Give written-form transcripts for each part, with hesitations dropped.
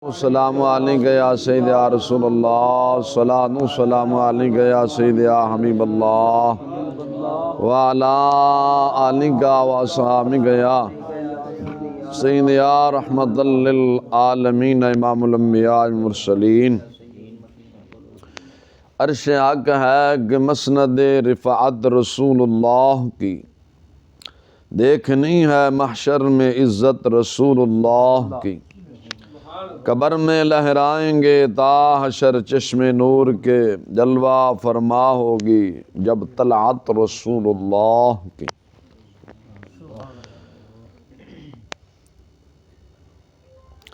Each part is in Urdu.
السلام علیکم یا سید یا رسول اللہ، صلاۃ و سلام علیکم یا سید یا حبیب اللہ، وعلی آلک و اصحابک یا سید یا رحمت للعالمین، امام الانبیاء المرسلین۔ عرش حق ہے کہ مسند رفعت رسول اللہ کی، دیکھنی ہے محشر میں عزت رسول اللہ کی۔ قبر میں لہرائیں گے تا حشر چشم نور کے، جلوہ فرما ہوگی جب طلعت رسول اللہ کی۔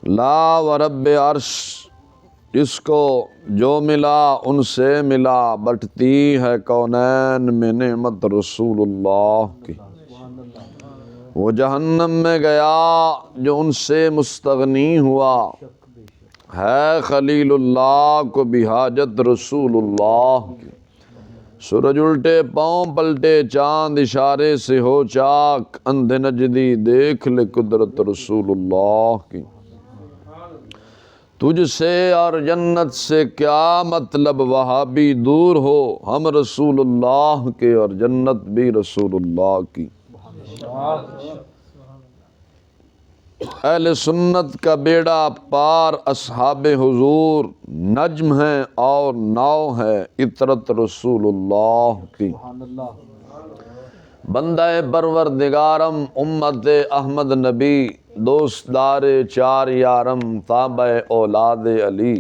لا ورب عرش، اس کو جو ملا ان سے ملا، بٹتی ہے کونین میں نعمت رسول اللہ کی۔ وہ جہنم میں گیا جو ان سے مستغنی ہوا، ہے خلیل اللہ کو بھی حاجت رسول اللہ کی۔ سورج الٹے پاؤں پلٹے چاند اشارے سے ہو چاک، اندھے نجدی دیکھ لے قدرت رسول اللہ کی۔ تجھ سے اور جنت سے کیا مطلب وہابی دور ہو، ہم رسول اللہ کے اور جنت بھی رسول اللہ کی۔ اہل سنت کا بیڑا پار اصحاب حضور، نجم ہے اور ناؤ ہے عطرت رسول اللہ کی۔ بندہ پروردگارم امت احمد نبی، دوست دار چار یارم تابع اولاد علی،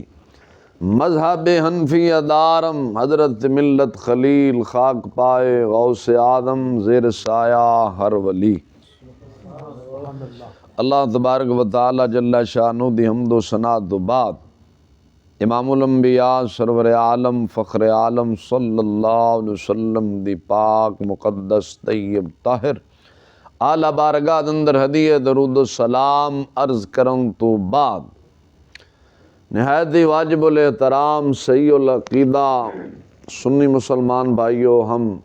مذہب حنفی دارم حضرت ملت خلیل، خاک پائے غوث آدم زیر سایہ ہر ولی۔ اللہ تبارک و تعالی جل شانہ دی حمد و ثنا تو بعد، امام الانبیاء سرور عالم فخر عالم صلی اللہ علیہ وسلم دی پاک مقدس طیب طاہر اعلی بارگاہ اندر ہدیہ درود و سلام عرض کروں تو بعد، نہایت ہی واجب الاحترام صحیح العقیدہ سنی مسلمان بھائیو، ہم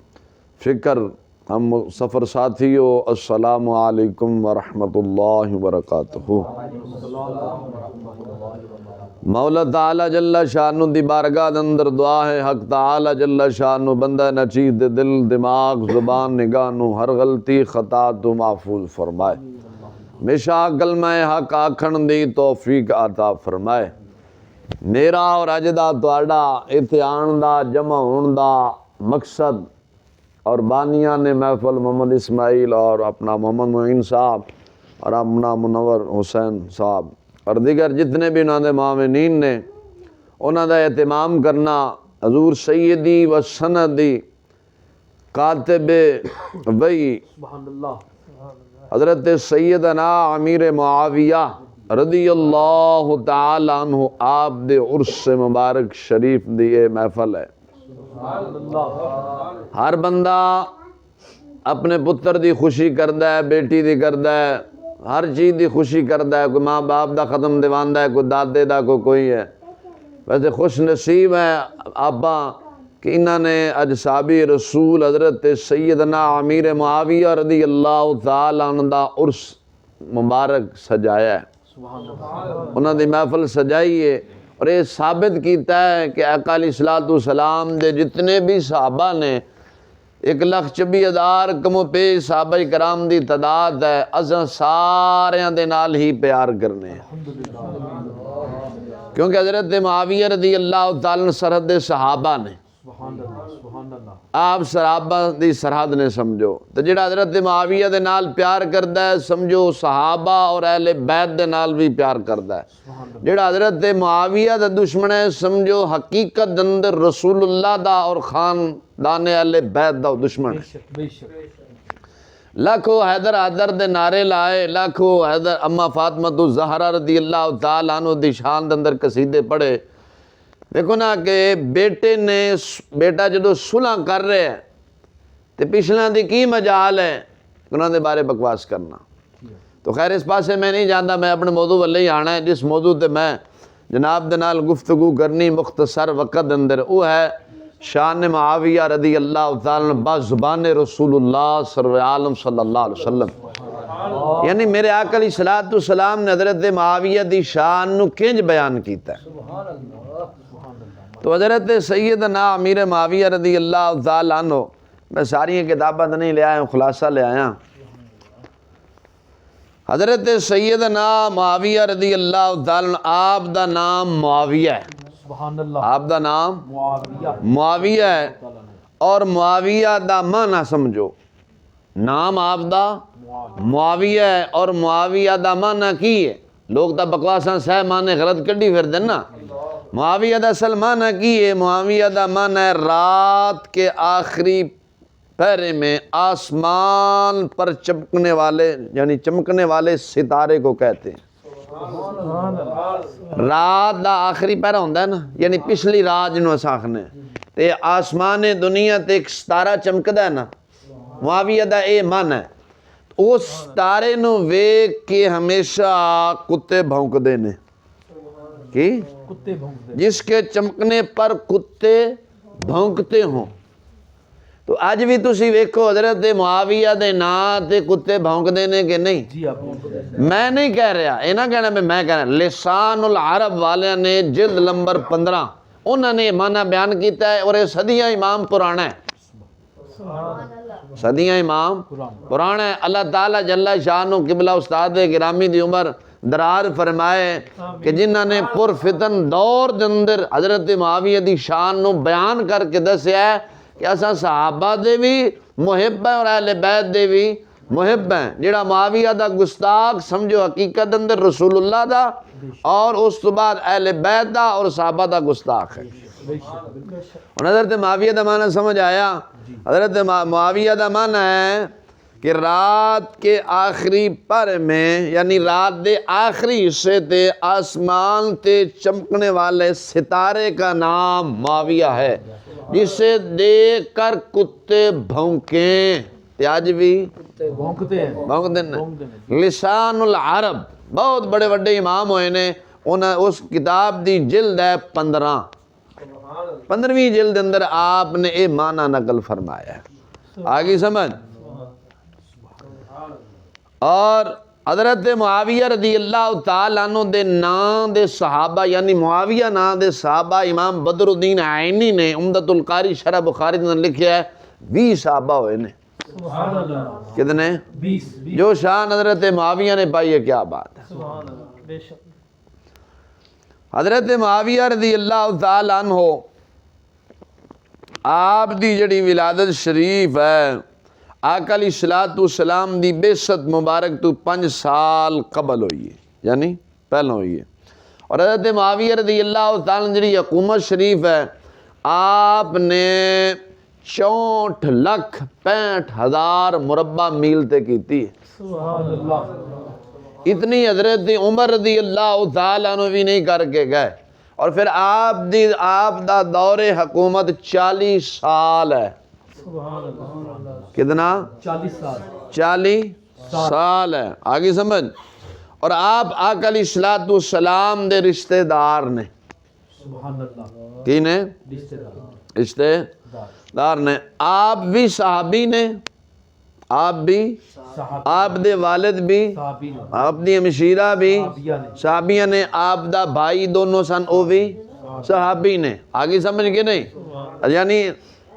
فکر، ہم سفر ساتھیو، السلام علیکم ورحمۃ اللہ وبرکاتہ۔ مولا تعالی جل شانہ دی بارگاہ اندر دعا ہے، حق تعالی جل شانہ بندہ نچیز دے دل دماغ زبان نگاہ نو ہر غلطی خطا تو محفوظ فرمائے، ہمیشہ کلمہ حق آکھن دی توفیق عطا فرمائے۔ میرا اور اج دا تہاڈا ایتھے آن دا جمع ہون دا مقصد، اور بانیاں نے محفل محمد اسماعیل اور اپنا محمد معین صاحب اور اپنا منور حسین صاحب اور دیگر جتنے بھی انہوں نے معاونین نے، انہوں دا اہتمام کرنا حضور سیدی و سندی کاتب وحی حضرت سیدنا امیر معاویہ رضی اللہ تعالی عنہ آپ دے عرس مبارک شریف دی اے محفل ہے۔ ہر بندہ اپنے پتر دی خوشی کردہ ہے، بیٹی دی کردہ ہے، ہر چیز دی خوشی کردہ ہے، کوئی ماں باپ دا ختم دیواندہ ہے، کوئی دادے دا کوئی ہے۔ ویسے خوش نصیب ہے آپا کہ انہوں نے اج صحابی رسول حضرت سیدنا امیر معاویہ رضی اللہ تعالیٰ عنہ دا عرس مبارک سجایا ہے، انہوں دی محفل سجائی ہے، اور یہ ثابت کیتا ہے کہ آقا علیہ الصلوۃ والسلام دے جتنے بھی صحابہ نے 1,24,000 کم و پیش صحابہ کرام دی تعداد ہے، اساں ساریاں دے نال ہی پیار کرنے ہیں، کیونکہ حضرت معاویہ رضی اللہ تعالیٰ عنہ سرحد صحابہ نے، آپ صحابہ دی سرحد نے سمجھو، تو جڑا حضرت معاویہ دے نال پیار کردا ہے سمجھو صحابہ اور اہل بیت دے نال بھی پیار کردا ہے، جڑا حضرت معاویہ دا دشمن ہے سمجھو حقیقت اندر رسول اللہ دا اور خاندان اہل بیت دا دشمن ہے۔ لاکھو حیدر حیدر دے نعرے لائے، لاکھو حیدر اما فاطمہ الزہرا رضی اللہ تعالیٰ عنہ دی شان دے اندر قصیدے پڑھے۔ دیکھو نا کہ بیٹا جدو صلح کر رہے ہیں تو پچھلے دی کی مجال ہے انہوں نے بارے بکواس کرنا، تو خیر اس پاسے میں نہیں جانتا، میں اپنے موضوع والے ہی آنا ہے، جس موضوع تے میں جناب دے نال گفتگو کرنی مختصر وقت اندر، وہ ہے شان معاویہ رضی اللہ تعالیٰ عنہ بزبان رسول اللہ سرور عالم صلی اللہ علیہ وسلم۔ یعنی میرے آقا علیہ الصلوۃ والسلام نے حضرت معاویہ دی شان نو کنج بیان کیتا ہے. تو حضرت سیدنا امیر معاویہ رضی اللہ تعالیٰ عنہ، میں ساری کتابیں نہیں لے آیا ہوں، خلاصہ لے آیا. حضرت سیدنا معاویہ رضی اللہ تعالیٰ عنہ، آپ دا نام معاویہ ہے. آپ دا نام معاویہ ہے. اور معاویہ دا معنی سمجھو، نام آپ دا معاویہ ہے اور معاویہ دا معنی کی ہے. لوگ تا بکواساں سہ معنی غلط کڈی پھر دن نا. معاویہ دا اصل معنی کی ہے؟ معاویہ دا معنی ہے رات کے آخری پہرے میں آسمان پر چمکنے والے، یعنی چمکنے والے ستارے کو کہتے ہیں. رات دا آخری پہرا ہوندہ ہے نا، یعنی پچھلی رات جنہوں اسا آخنے تے آسمان دنیا تے ایک ستارہ چمکدا ہے نا، معاویہ دا اے من ہے. اس ستارے نو ویکھ کے ہمیشہ کتے بھونکدے نے. کی؟ جس کے چمکنے پر کتے بھونکتے ہوں. تو آج بھی تسی ویکھو حضرت معاویہ دے نام تے کتے بھونکدے نے کہ نہیں؟ میں نہیں کہہ رہا، اے نہ کہنا میں کہہ رہا. لسان العرب والے نے جلد نمبر 15 انہوں نے معنی بیان کیتا ہے، اور یہ صدیاں امام پرانا ہے. صدیاں امام پرانا ہے. اللہ تعالیٰ جل شانہ قبلہ استاد گرامی دی عمر دراز فرمائے کہ جنہاں نے پر فتن دور دے اندر حضرت معاویہ دی شان نو بیان کر کے دسیا ہے کہ اساں صحابہ دے بھی محب ہیں اور اہل بیت دے بھی محب ہیں. جڑا معاویہ دا گستاخ سمجھو حقیقت اندر رسول اللہ دا اور اس تو بعد اہل بیت دا اور صحابہ دا گستاخ ہے. اور حضرت معاویہ دا معنی سمجھ آیا؟ حضرت معاویہ دا معنی ہے کہ رات کے آخری پہر میں، یعنی رات دے آخری حصے تے آسمان تے چمکنے والے ستارے کا نام معاویہ ہے، جسے دیکھ کر کتے بھونکیں. آج بھی بھونکتے ہیں. لسان العرب بہت بڑے بڑے امام ہوئے نے. اس کتاب دی جلد ہے 15ویں جلد اندر آپ نے اے معنی نقل فرمایا ہے. آگے سمجھ. اور حضرت معاویہ رضی اللہ تعالیٰ عنہ دے نام دے صحابہ، یعنی معاویہ نام دے صحابہ امام بدر الدین عینی نے عمدۃ القاری شرح بخاری نے لکھیا ہے 20 صحابہ ہوئے نے. کتنے؟ 20. جو شان حضرت معاویہ نے پائی ہے، کیا بات ہے. حضرت معاویہ رضی اللہ تعالیٰ عنہ آپ دی جڑی ولادت شریف ہے، آقا علیہ الصلوۃ والسلام دی بعثت مبارک تو 5 سال قبل ہوئی ہے، یعنی پہلے ہوئی ہے. اور حضرت معاویہ رضی اللہ تعالیٰ عنہ جڑی حکومت شریف ہے، آپ نے 64,65,000 مربع میل تے کیتی ہے. سبحان اللہ. اتنی حضرت عمر رضی اللہ تعالیٰ عنہ بھی نہیں کر کے گئے. اور پھر آپ دا دور حکومت 40 سال ہے. کتنا؟ 40 سال ہے. آگے سمجھ. اور آپ آقا علیہ الصلوۃ والسلام دے رشتہ دار نے. کی نے؟ رشتہ دار نے. آپ بھی صحابی نے، آپ بھی، آپ دے والد بھی، آپ دی ہمشیرہ بھی صحابیہ نے، آپ دا بھائی دونوں سن او بھی صحابی نے. آگے سمجھ کے نہیں؟ یعنی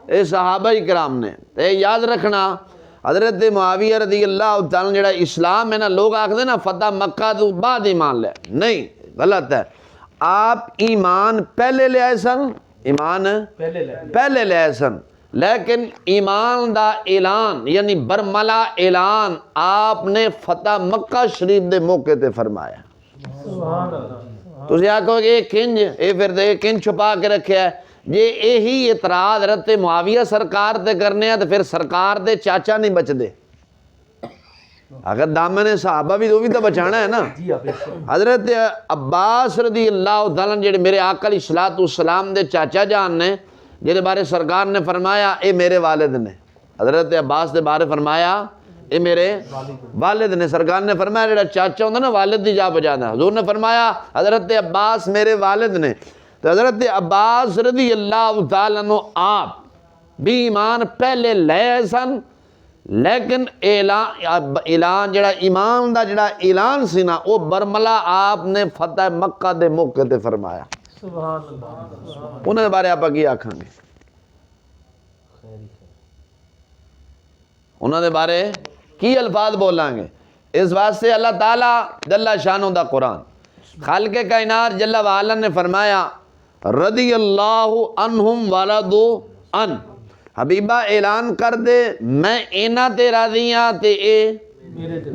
اے صحابہ کرام نے. اے یاد رکھنا حضرت معاویہ رضی اللہ تعالیٰ جڑا اسلام ہے نا، لوگ آکھتے نا فتح مکہ تو بعد ایمان لے، نہیں، غلط ہے. آپ ایمان پہلے لے آئے سن، ایمان پہلے لے آئے سن، لیکن ایمان دا اعلان یعنی برملا اعلان آپ نے فتح مکہ شریف دے موقع تے فرمایا. تسی آکھو کہ کنج اے پھر دے کنج چھپا کے رکھیا ہے. یہ یہی اعتراض حضرت معاویہ سرکار تے کرنے ہیں تو پھر سرکار دے چاچا نہیں بچ دے. اگر دامن صحابہ بھی تو بچانا ہے نا. حضرت عباس رضی اللہ تعالیٰ جڑے میرے آقا علیہ الصلوۃ والسلام دے چاچا جان نے، جہدے بارے سرکار نے فرمایا اے میرے والد نے. حضرت عباس دے بارے فرمایا اے میرے والد نے. سرکار نے فرمایا جڑا چاچا ہوندہ نا والد دی جا بجانا. حضور نے فرمایا حضرت عباس میرے والد نے. تو حضرت عباس رضی اللہ تعالیٰ عنہ آپ بھی ایمان پہلے لے سن، لیکن اعلان جڑا ایمان دا جڑا اعلان سی نا وہ برملا آپ نے فتح مکہ دے موقع تے فرمایا. سبحان اللہ. انہوں نے بارے آپ کی آکھاں گے؟ انہوں نے بارے کی الفاظ بولاں گے؟ اس واسطے اللہ تعالیٰ جل شانہ دا قرآن خالق کائنات جل وعلا نے فرمایا رضی اللہ عنہم ورضوا عنہ. حبیبہ اعلان کر دے میں اینا تے راضی ہاں تے اے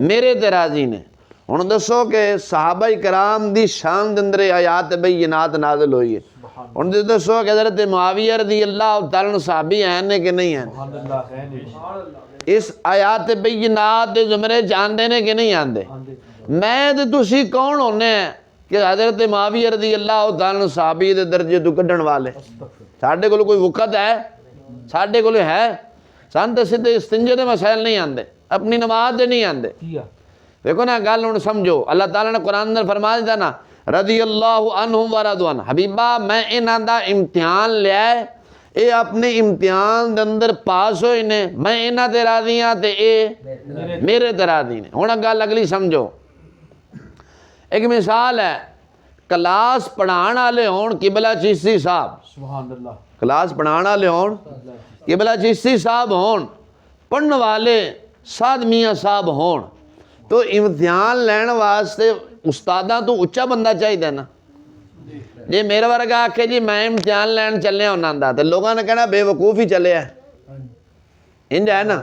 میرے تے راضی نے. ہن دسو کہ صحابہ کرام دی شان دے اندر آیات بینات نازل ہوئی ہے. ہن دسو کہ حضرت معاویہ رضی اللہ تعالیٰ عنہ صحابی ہیں نے کہ نہیں ہیں؟ اس آیات بینات دے زمرے جاندے نے کہ نہیں آندے؟ میں تے تسی کون ہونے ہیں کہ حضرت معاویہ رضی اللہ تعالیٰ عنہ صحابی دے درجے تو کڈن والے؟ ساڈے کول کوئی وقت ہے؟ ساڈے کول ہے؟ سان تے سیدھے استنجے دے مسائل نہیں آندے، اپنی نماز دے نہیں آندے. دیکھو نا گل ہن سمجھو. اللہ تعالیٰ نے قرآن اندر فرما دیتا نا رضی اللہ عنہم ورضوا عنہ. حبیبہ میں انہاں دا امتحان لیا ہے، اے اپنے امتحان دے اندر پاس ہوئے نے، میں انہاں تے راضی ہاں تے اے میرے تے راضی نے. ہن گل اگلی سمجھو. ایک مثال ہے، کلاس پڑھان والے ہون قبلہ چشتی صاحب، سبحان اللہ. کلاس پڑھان والے ہون قبلہ چشتی صاحب ہون، پڑھن والے سعد میاں صاحب ہون، تو امتحان لین واسطے استاداں تو اچا بندہ چاہیے نا. جی میرے ورگا آکھے جی میں امتحان لین چلے ہونا دا تو لوگوں نے کہنا بے وقوف ہی چلے ہے. انج ہے نا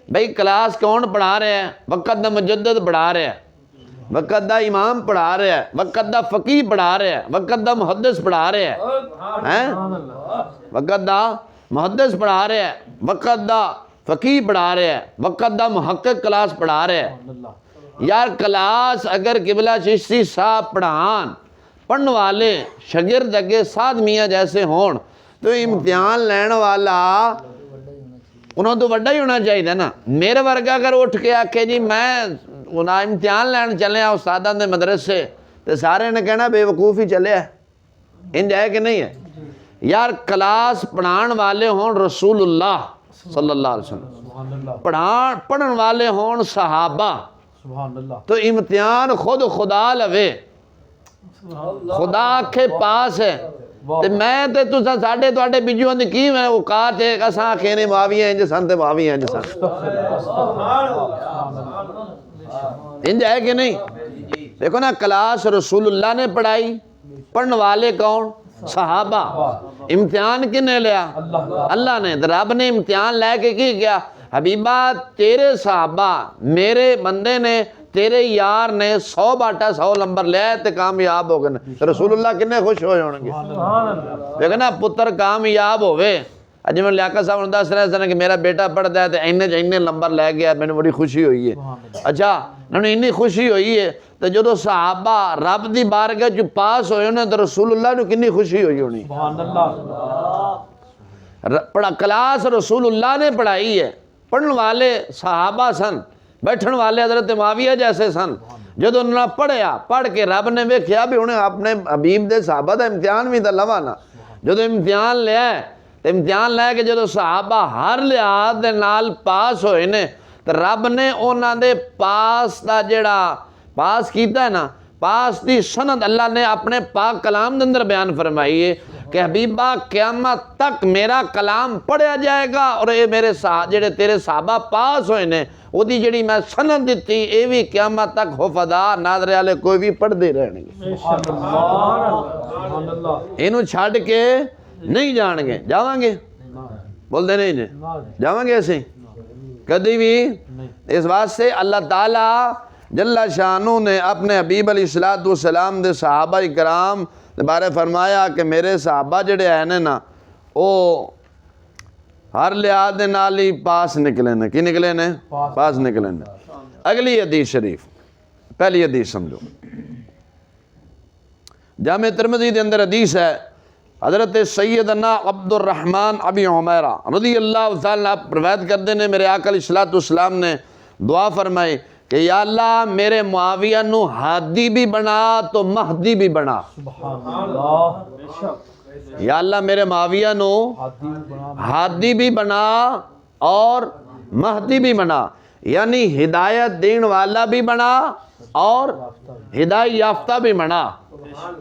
بھئی کلاس کون پڑھا رہے ہیں؟ وقت دا مجدد پڑھا رہے ہیں، وقت دا امام پڑھا رہے ہیں، وقت دا فقیہ پڑھا رہے ہیں، وقت دا محدث پڑھا رہے ہیں، وقت دا محدث پڑھا رہے ہیں، وقت دا فقیہ پڑھا رہے ہیں، وقت دا محقق کلاس پڑھا رہے ہیں. یار کلاس اگر قبلہ چشتی صاحب پڑھان پڑھن والے شاگرد اگے سعد میاں جیسے ہون تو امتحان لین والا انہوں تو بڑا ہی ہونا چاہیے نا. میرے ورگا اگر اٹھ کے آکھے جی میں امتحان لین چلے ہیں استاداں دے مدرسے تو سارے نے کہنا بے وقوف ہی چلے ہے. انج ہے کہ نہیں ہے؟ یار کلاس پڑھان والے ہون رسول اللہ صلی اللہ علیہ وسلم، پڑھن والے ہون صحابہ، تو امتحان خود خدا لوے، خدا آکھے پاس ہے. تے میں تے تساں ساڈے تواڈے بجوں دی کی میں اوقات ہے اساں کہنے معاویہ انج سن تے معاویہ انج سن. انج ہے کہ نہیں؟ دیکھو نا کلاس رسول اللہ نے پڑھائی، پڑھن والے کون؟ صحابہ. امتحان کنے لیا؟ اللہ نے. رب نے امتحان لے کے کی کیا؟ حبیبہ تیرے صحابہ میرے بندے نے تیرے یار نے 100 باٹا 100 نمبر لے تے کامیاب ہو گئے. رسول اللہ کنے خوش ہوئے ہوں گے؟ دیکھو نا پتر کامیاب ہوئے. اج میں لیاقت صاحب نے دس رہے ہیں کہ میرا بیٹا پڑھتا ہے تو اینے نمبر لے گیا، میں نے بڑی خوشی ہوئی ہے. اچھا انہوں نے اتنی خوشی ہوئی ہے تو جدو صحابہ رب دی بارگاہ جو پاس ہوئے انہیں تو رسول اللہ نے کتنی خوشی ہوئی ہونی. کلاس رسول اللہ نے پڑھائی ہے، پڑھن والے صحابہ سن، بیٹھن والے حضرت معاویہ جیسے سن. جدو انہوں نے پڑھیا، پڑھ کے رب نے ویکھیا بھی انہیں اپنے حبیب دے صحابہ دا امتحان بھی تا لوانا. جدو امتحان لیا ہے تو امتحان لے کے جدو صحابہ ہر لحاظ دے نال پاس ہوئے نے تو رب نے انہاں دے پاس دا جڑا پاس کیتا ہے نا، پاس دی سند اللہ نے اپنے پاک کلام دے اندر بیان فرمائی ہے کہ حبیبہ قیامت تک میرا کلام پڑھیا جائے گا اور اے میرے جڑے تیرے صحابہ پاس ہوئے نے وہ دی جڑی میں سند دیتی اے بھی قیامت تک حفظا ناظرے والے کوئی بھی پڑھ دے رہنے گے. انہوں چھاڑ کے نہیں جان گے. جاواں گے؟ بول دے نہیں جی جاواں گے ایسے کدی بھی. اس واسطے اللہ تعالیٰ جل شانہ نے اپنے حبیب علیہ السلام دے صحابہ کرام دے بارے فرمایا کہ میرے صحابہ جڑے ہیں نا وہ ہر لحاظ دے نال ہی پاس نکلے نے. کی نکلے نے؟ پاس نکلے نے. اگلی حدیث شریف، پہلی حدیث سمجھو. جامع ترمذی دے اندر حدیث ہے حضرت سیدنا عبد الرحمن ابی عمیرہ رضی اللہ تعالیٰ روایت کر دینے میرے آقا علیہ السلام نے دعا فرمائی کہ یا اللہ میرے معاویہ نو ہادی بھی بنا تو مہدی بھی بنا. یا اللہ میرے معاویہ نو ہادی بھی بنا اور مہدی بھی بنا، یعنی ہدایت دین والا بھی بنا اور ہدایت یافتہ بھی بنا۔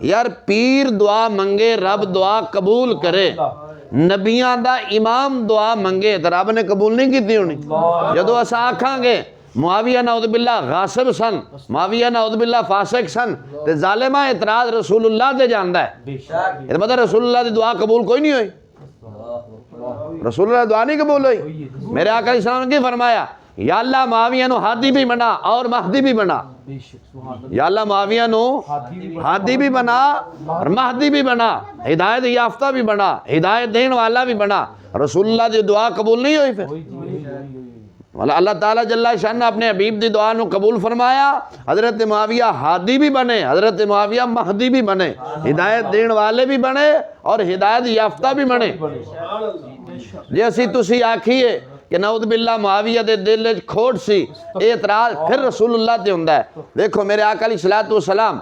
یار پیر دعا منگے رب دعا قبول کرے، نبیاں دا امام دعا منگے تو رب نے قبول نہیں کیتی ہونی۔ جدو اسا آکھاں گے معاویہ نعوذ باللہ غاصب سن، معاویہ نعوذ باللہ فاسق سن، تے ظالمہ اعتراض رسول اللہ تے جاندا ہے، یہ مطلب رسول اللہ دی دعا قبول کوئی نہیں ہوئی، رسول اللہ دعا نہیں قبول ہوئی۔ میرے آقا علیہ السلام نے کی فرمایا، یا اللہ معاویہ نو ہادی بھی بنا اور مہدی بھی بنا، یا اللہ معاویہ نو ہادی بھی بنا اور مہدی بھی بنا، ہدایت یافتہ بھی بنا، ہدایت دین والا بھی بنا۔ رسول اللہ دی دعا قبول نہیں ہوئی، پھر اللہ تعالیٰ جل شان نے اپنے حبیب دی دعا نو قبول فرمایا، حضرت معاویہ ہادی بھی بنے، حضرت معاویہ مہدی بھی بنے، ہدایت دین والے بھی بنے اور ہدایت یافتہ بھی بنے۔ جی اسی تسی آکھیے کہ نعوذ باللہ معاویہ دے دل وچ کھوٹ سی، اعتراض پھر رسول اللہ تے ہوندا ہے۔ دیکھو میرے آقا علیہ الصلوۃ والسلام،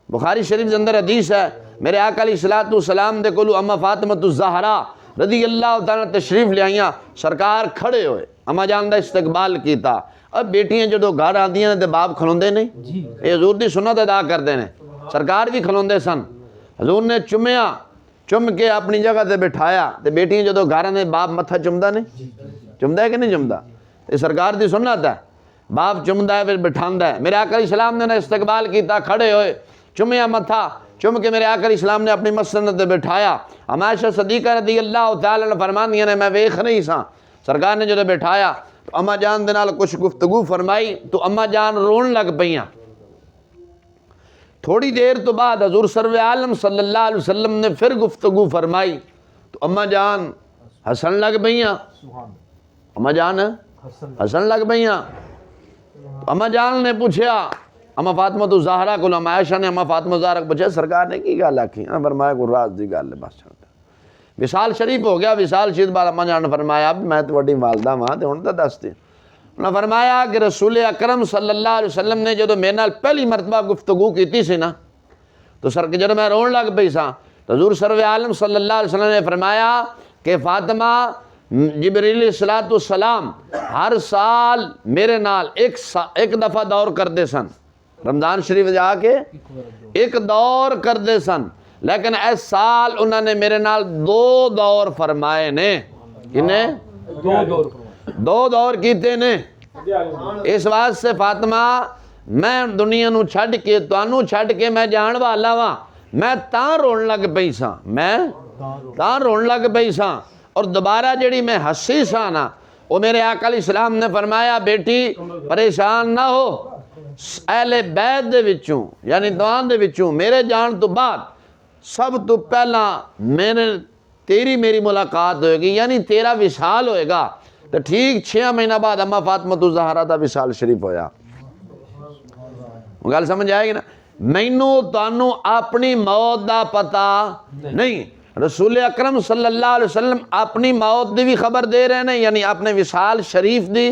بخاری شریف دے اندر حدیث ہے، میرے آقا علیہ الصلوۃ والسلام دے کولو اما فاطمہ الزہرا رضی اللہ تعالیٰ تشریف لے آئیاں، سرکار کھڑے ہوئے، اما جان دا استقبال کیتا۔ اب بیٹیاں جدو گھر آندیاں تے باپ کھلوندے نہیں، یہ حضور دی سنت ادا کردے نے، سرکار بھی کھلوندے سن، حضور نے چومیا، چم کے اپنی جگہ تے بٹھایا، تے بیٹیاں جدو گھر آندے باپ متھا چمدا نہیں، چمدا ہے کہ نہیں چمدا؟ یہ سرکار دی سنت ہے، باپ چمدا ہے پھر بٹھاندا ہے۔ میرے آقا علیہ السلام نے استقبال کیتا، کھڑے ہوئے، چومیا متھا، چم کے میرے آقا علیہ السلام نے اپنی مسند تے بٹھایا۔ عائشہ صدیقہ رضی اللہ تعالیٰ عنہ فرماندیاں نے میں ویکھ نہیں سا، سرکار نے جدو بٹھایا تو اما جان دے نال کچھ گفتگو فرمائی تو اما جان رون لگ پئیاں۔ تھوڑی دیر تو بعد حضور سرور عالم صلی اللہ علیہ وسلم نے پھر گفتگو فرمائی تو اما جان ہسن لگ پئیاں، اما جان ہسن لگ پئیاں۔ اما جان نے پوچھا، اما فاطمہ تو زہرا کو، اما عائشہ نے اما فاطمہ زہرا کو پوچھا سرکار نے کی گل آکھی؟ فرمایا کوئی راز دی گل ہے بس۔ وصال شریف ہو گیا، وصال شریف بعد اما جان نے فرمایا میں تہاڈی والدہ ہاں تے ہن تے دس دے۔ انہاں فرمایا کہ رسول اکرم صلی اللہ علیہ وسلم نے جدو میرے نال پہلی مرتبہ گفتگو کیتی سی نا تو جدو میں رون لگ پئی سا تو حضور سرور عالم صلی اللہ علیہ وسلم نے فرمایا کہ فاطمہ، جبریل علیہ السلام ہر سال میرے نال ایک دفعہ دور کردے سن، رمضان شریف جا کے ایک دور کردے سن، لیکن اس سال انہوں نے میرے نال 2 دور فرمائے نے۔ کنے؟ 2 دور کیتے نے۔ اس واسطے فاطمہ میں دنیا نو چھڈ کے تانوں چھڈ کے میں جان والا وا، میں تاں رون لگ پئی سا، میں تاں رون لگ پئی سا، اور دوبارہ جڑی میں ہسی سا نا وہ میرے آقا علیہ السلام نے فرمایا بیٹی پریشان نہ ہو، اہل بیت دے وچوں یعنی دوان دے وچوں میرے جان تو بعد سب تو پہلا تیری میری ملاقات ہوئے گی، یعنی تیرا وصال ہوئے گا۔ تو ٹھیک 6 مہینہ بعد اما فاطمہ الزہرا دا وصال شریف ہویا۔ گل سمجھ آئے گی نا؟ مینوں تانوں اپنی موت دا پتہ نہیں، رسول اکرم صلی اللہ علیہ وسلم اپنی موت دی بھی خبر دے رہے ہیں، یعنی اپنے وصال شریف دی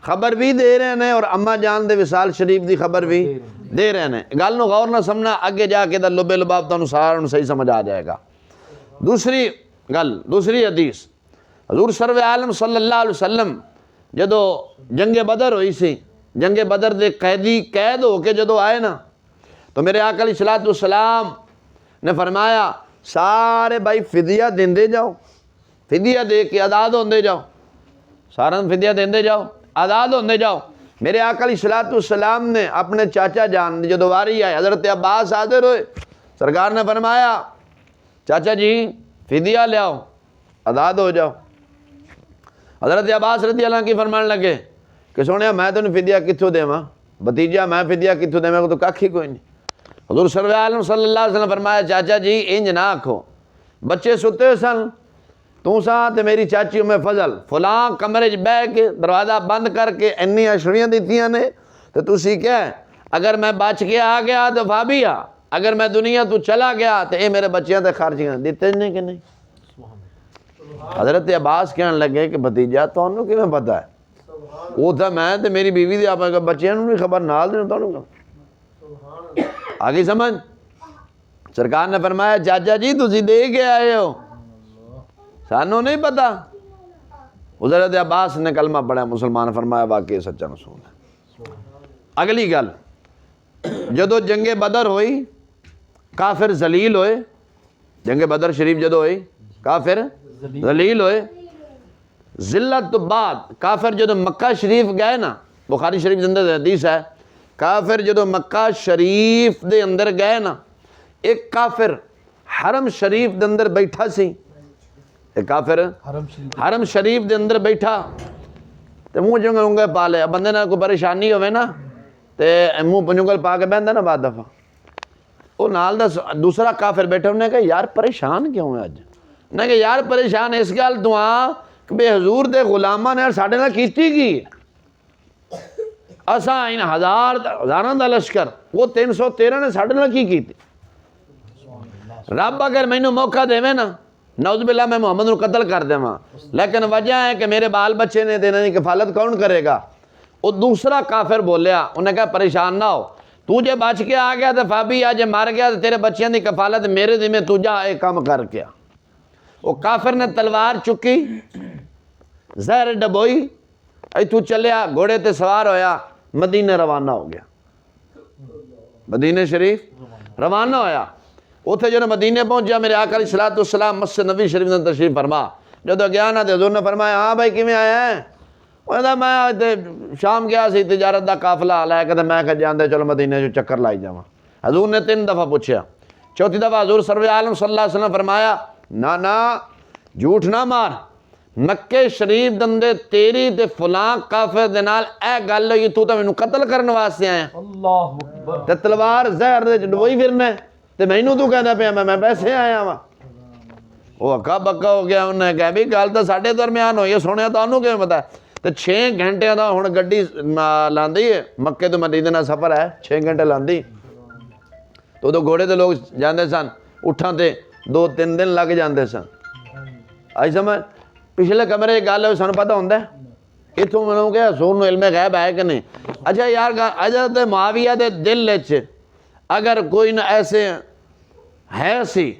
خبر بھی دے رہے ہیں اور اما جان دے وصال شریف دی خبر بھی دے رہے ہیں۔ گل نو غور نہ سمنا، اگے جا کے دا لبے لباب تانوں سارا صحیح سمجھ آ جائے گا۔ دوسری حدیث، حضور سرور عالم صلی اللہ علیہ وسلم جدو جنگ بدر ہوئی سی، جنگ بدر دے قید ہو کے جدو آئے نا تو میرے آقا علیہ الصلوۃ والسلام نے فرمایا سارے بھائی فدیہ دیندے جاؤ، فدیہ دے کے آزاد ہوندے جاؤ، سارا فدیہ دیندے جاؤ، آزاد ہوندے جاؤ۔ میرے آقا علیہ الصلوۃ والسلام نے اپنے چاچا جان جدو واری آئے حضرت عباس حاضر ہوئے، سرکار نے فرمایا چاچا جی فدیہ لے آؤ، آزاد ہو جاؤ۔ حضرت عباس رضی اللہ عنہ کی فرمان لگے کہ سونے میں تو فدیہ کتھوں دیواں، بھتیجا میں فدیہ کتھوں دیواں، تو ککھ ہی کوئی نہیں۔ حضور صلی اللہ علیہ صلی اللہ علیہ وسلم فرمایا چاچا جی انج نہ آکھو، بچے ستے سن، تو سا تے میری چاچی ام فضل فلاں کمرے بہ کے دروازہ بند کر کے انی اشڑیاں دیتیاں نے، تو تسی کہہ اگر میں بچ کے آ گیا تو بھابیا، اگر میں دنیا تو چلا گیا تو اے میرے بچیاں تے خرچیاں دیتے نہیں کہ نہیں۔ حضرت عباس کہنے لگے کہ بھتیجا تانوں کیویں پتہ ہے؟ وہ تھا میں تے میری بیوی دے آپ بچیاں نوں نہیں خبر، نال دے تانوں آگے سمجھ۔ سرکار نے فرمایا چاچا جی تسی دے کے آئے ہو، سانوں نہیں پتہ، حضرت عباس نے کلمہ پڑھا مسلمان، فرمایا واقعی سچا رسول ہے۔ اگلی گل، جدو جنگ بدر ہوئی کافر ذلیل ہوئے، جنگ بدر شریف جدو ہوئی کافر ذلیل ہوئے، ذلت تو بعد کافر جدو مکہ شریف گئے نا، بخاری شریف دے اندر حدیث ہے، کافر جدو مکہ شریف دے اندر گئے نا، ایک کافر حرم شریف دے اندر بیٹھا سی، ایک کافر حرم شریف دے اندر بیٹھا تے منہ جنگل پا لے، بندے نہ کوئی پریشانی ہوئے نا تے منہ جنگل پا کے بہندا نا بعد دفعہ، وہ نال دا دوسرا کافر بیٹھا، انہوں نے کہا یار پریشان کیوں ہے اج؟ انہوں نے کہا یار پریشان اس گل تو آ کہ بے حضور دے غلاماں نے ساڈے نال کیتی کی، اساں ان ہزاراں دا لشکر، وہ 313 نے ساڈے نال کی کیتی؟ رب اگر مینوں موقع دیوے نا، نعوذ باللہ میں محمد نو قتل کر دیواں، لیکن وجہ ہے کہ میرے بال بچے نے انہاں دی کفالت کون کرے گا؟ وہ دوسرا کافر بولیا، انہیں کہا پریشان نہ ہو، تو جے بچ کے آ گیا تو فابی آ، جے مر گیا تو تیرے بچیاں دی کفالت میرے ذمہ، تو جا ایک کام کر کے آ۔ وہ کافر نے تلوار چکی، زہر ڈبوئی، ایتھوں چلیا، گھوڑے تے سوار ہویا، مدینے روانہ ہو گیا، مدینے شریف روانہ ہویا۔ اتھے جو مدینے پہنچیا، میرے آقا علیہ الصلوۃ والسلام مسجد نبی شریف میں تشریف فرما، جدو گیا نا تے حضور نے فرمایا ہاں بھائی کیویں آیا ہے؟ وہ کہا میں شام گیا سی تجارت دا قافلہ لے کے، میں کہ جاندے چلو مدینے جو چکر لائی جاواں۔ حضور نے 3 دفعہ پوچھا، چوتھی دفعہ حضور سرور عالم صلی اللہ علیہ وسلم فرمایا نا جھوٹ نہ مار، مکے شریف دندے تیری تے فلاں کافر دے نال اے گل ہوئی، تو مینوں قتل کرن واسطے آیا اللہ اکبر، تے تلوار زہر دے ڈبوئی پھرنا تے مینوں تو کہندا پیا میں پیسے آیا واں۔ وہ اکا بکا ہو گیا، انہیں کہا بھی گل تو ساڈے درمیان ہوئی ہے، سنیا تو انہوں کیوں پتا ہے؟ تو 6 گھنٹے دا ہن گڈی لاندی ہے، مکے تو مدینے دا سفر ہے، 6 گھنٹے لاندی، تو گھوڑے تے لوگ جاندے سن، اٹھاں تے 2-3 دن لگ جاندے سن۔ آئی سمجھ؟ پچھلے کمرے گل ہے سانوں پتہ ہوندا ہے، اتوں منوں کہ حضور نو علم غیب ہے کہ نہیں؟ اچھا یار حضرت معاویہ دے دل وچ اگر کوئی نہ ایسے ہے سی،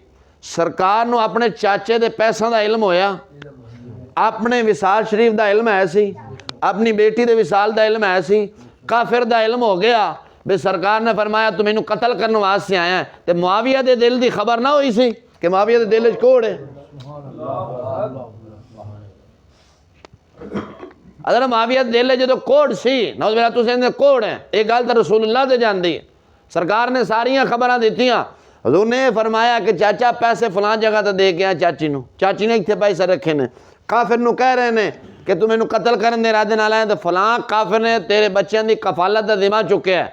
سرکار نو اپنے چاچے دے پیسوں دا علم ہویا، اپنے وصال شریف دا علم ہے سی، اپنی بیٹی دے وصال دا علم ہے سی، کافر دا علم ہو گیا، بے سرکار نے فرمایا تو مینوں قتل کرنے واسطے آیا ہے، تے معاویہ دے دل دی خبر نہ ہوئی سی کہ معاویہ دے دل وچ کوڑ ہے۔ اگر معاویہ دے دل جدو کوڑ سی، نعوذ باللہ تو سیندے کوڑ ہے، ایک گل تو رسول اللہ دے جاندی ہے، سرکار نے ساریاں خبراں دیتیاں، حضور نے فرمایا کہ چاچا پیسے فلاں جگہ تے دے کے آ چاچی نے اتنے پیسے رکھے نے، کافر نو کہہ رہے نے کہ تو مینوں قتل کرن دے ارادے نال آیا تے فلاں کافر نے تیرے بچیاں دی کفالت دا ذمہ چکیا ہے،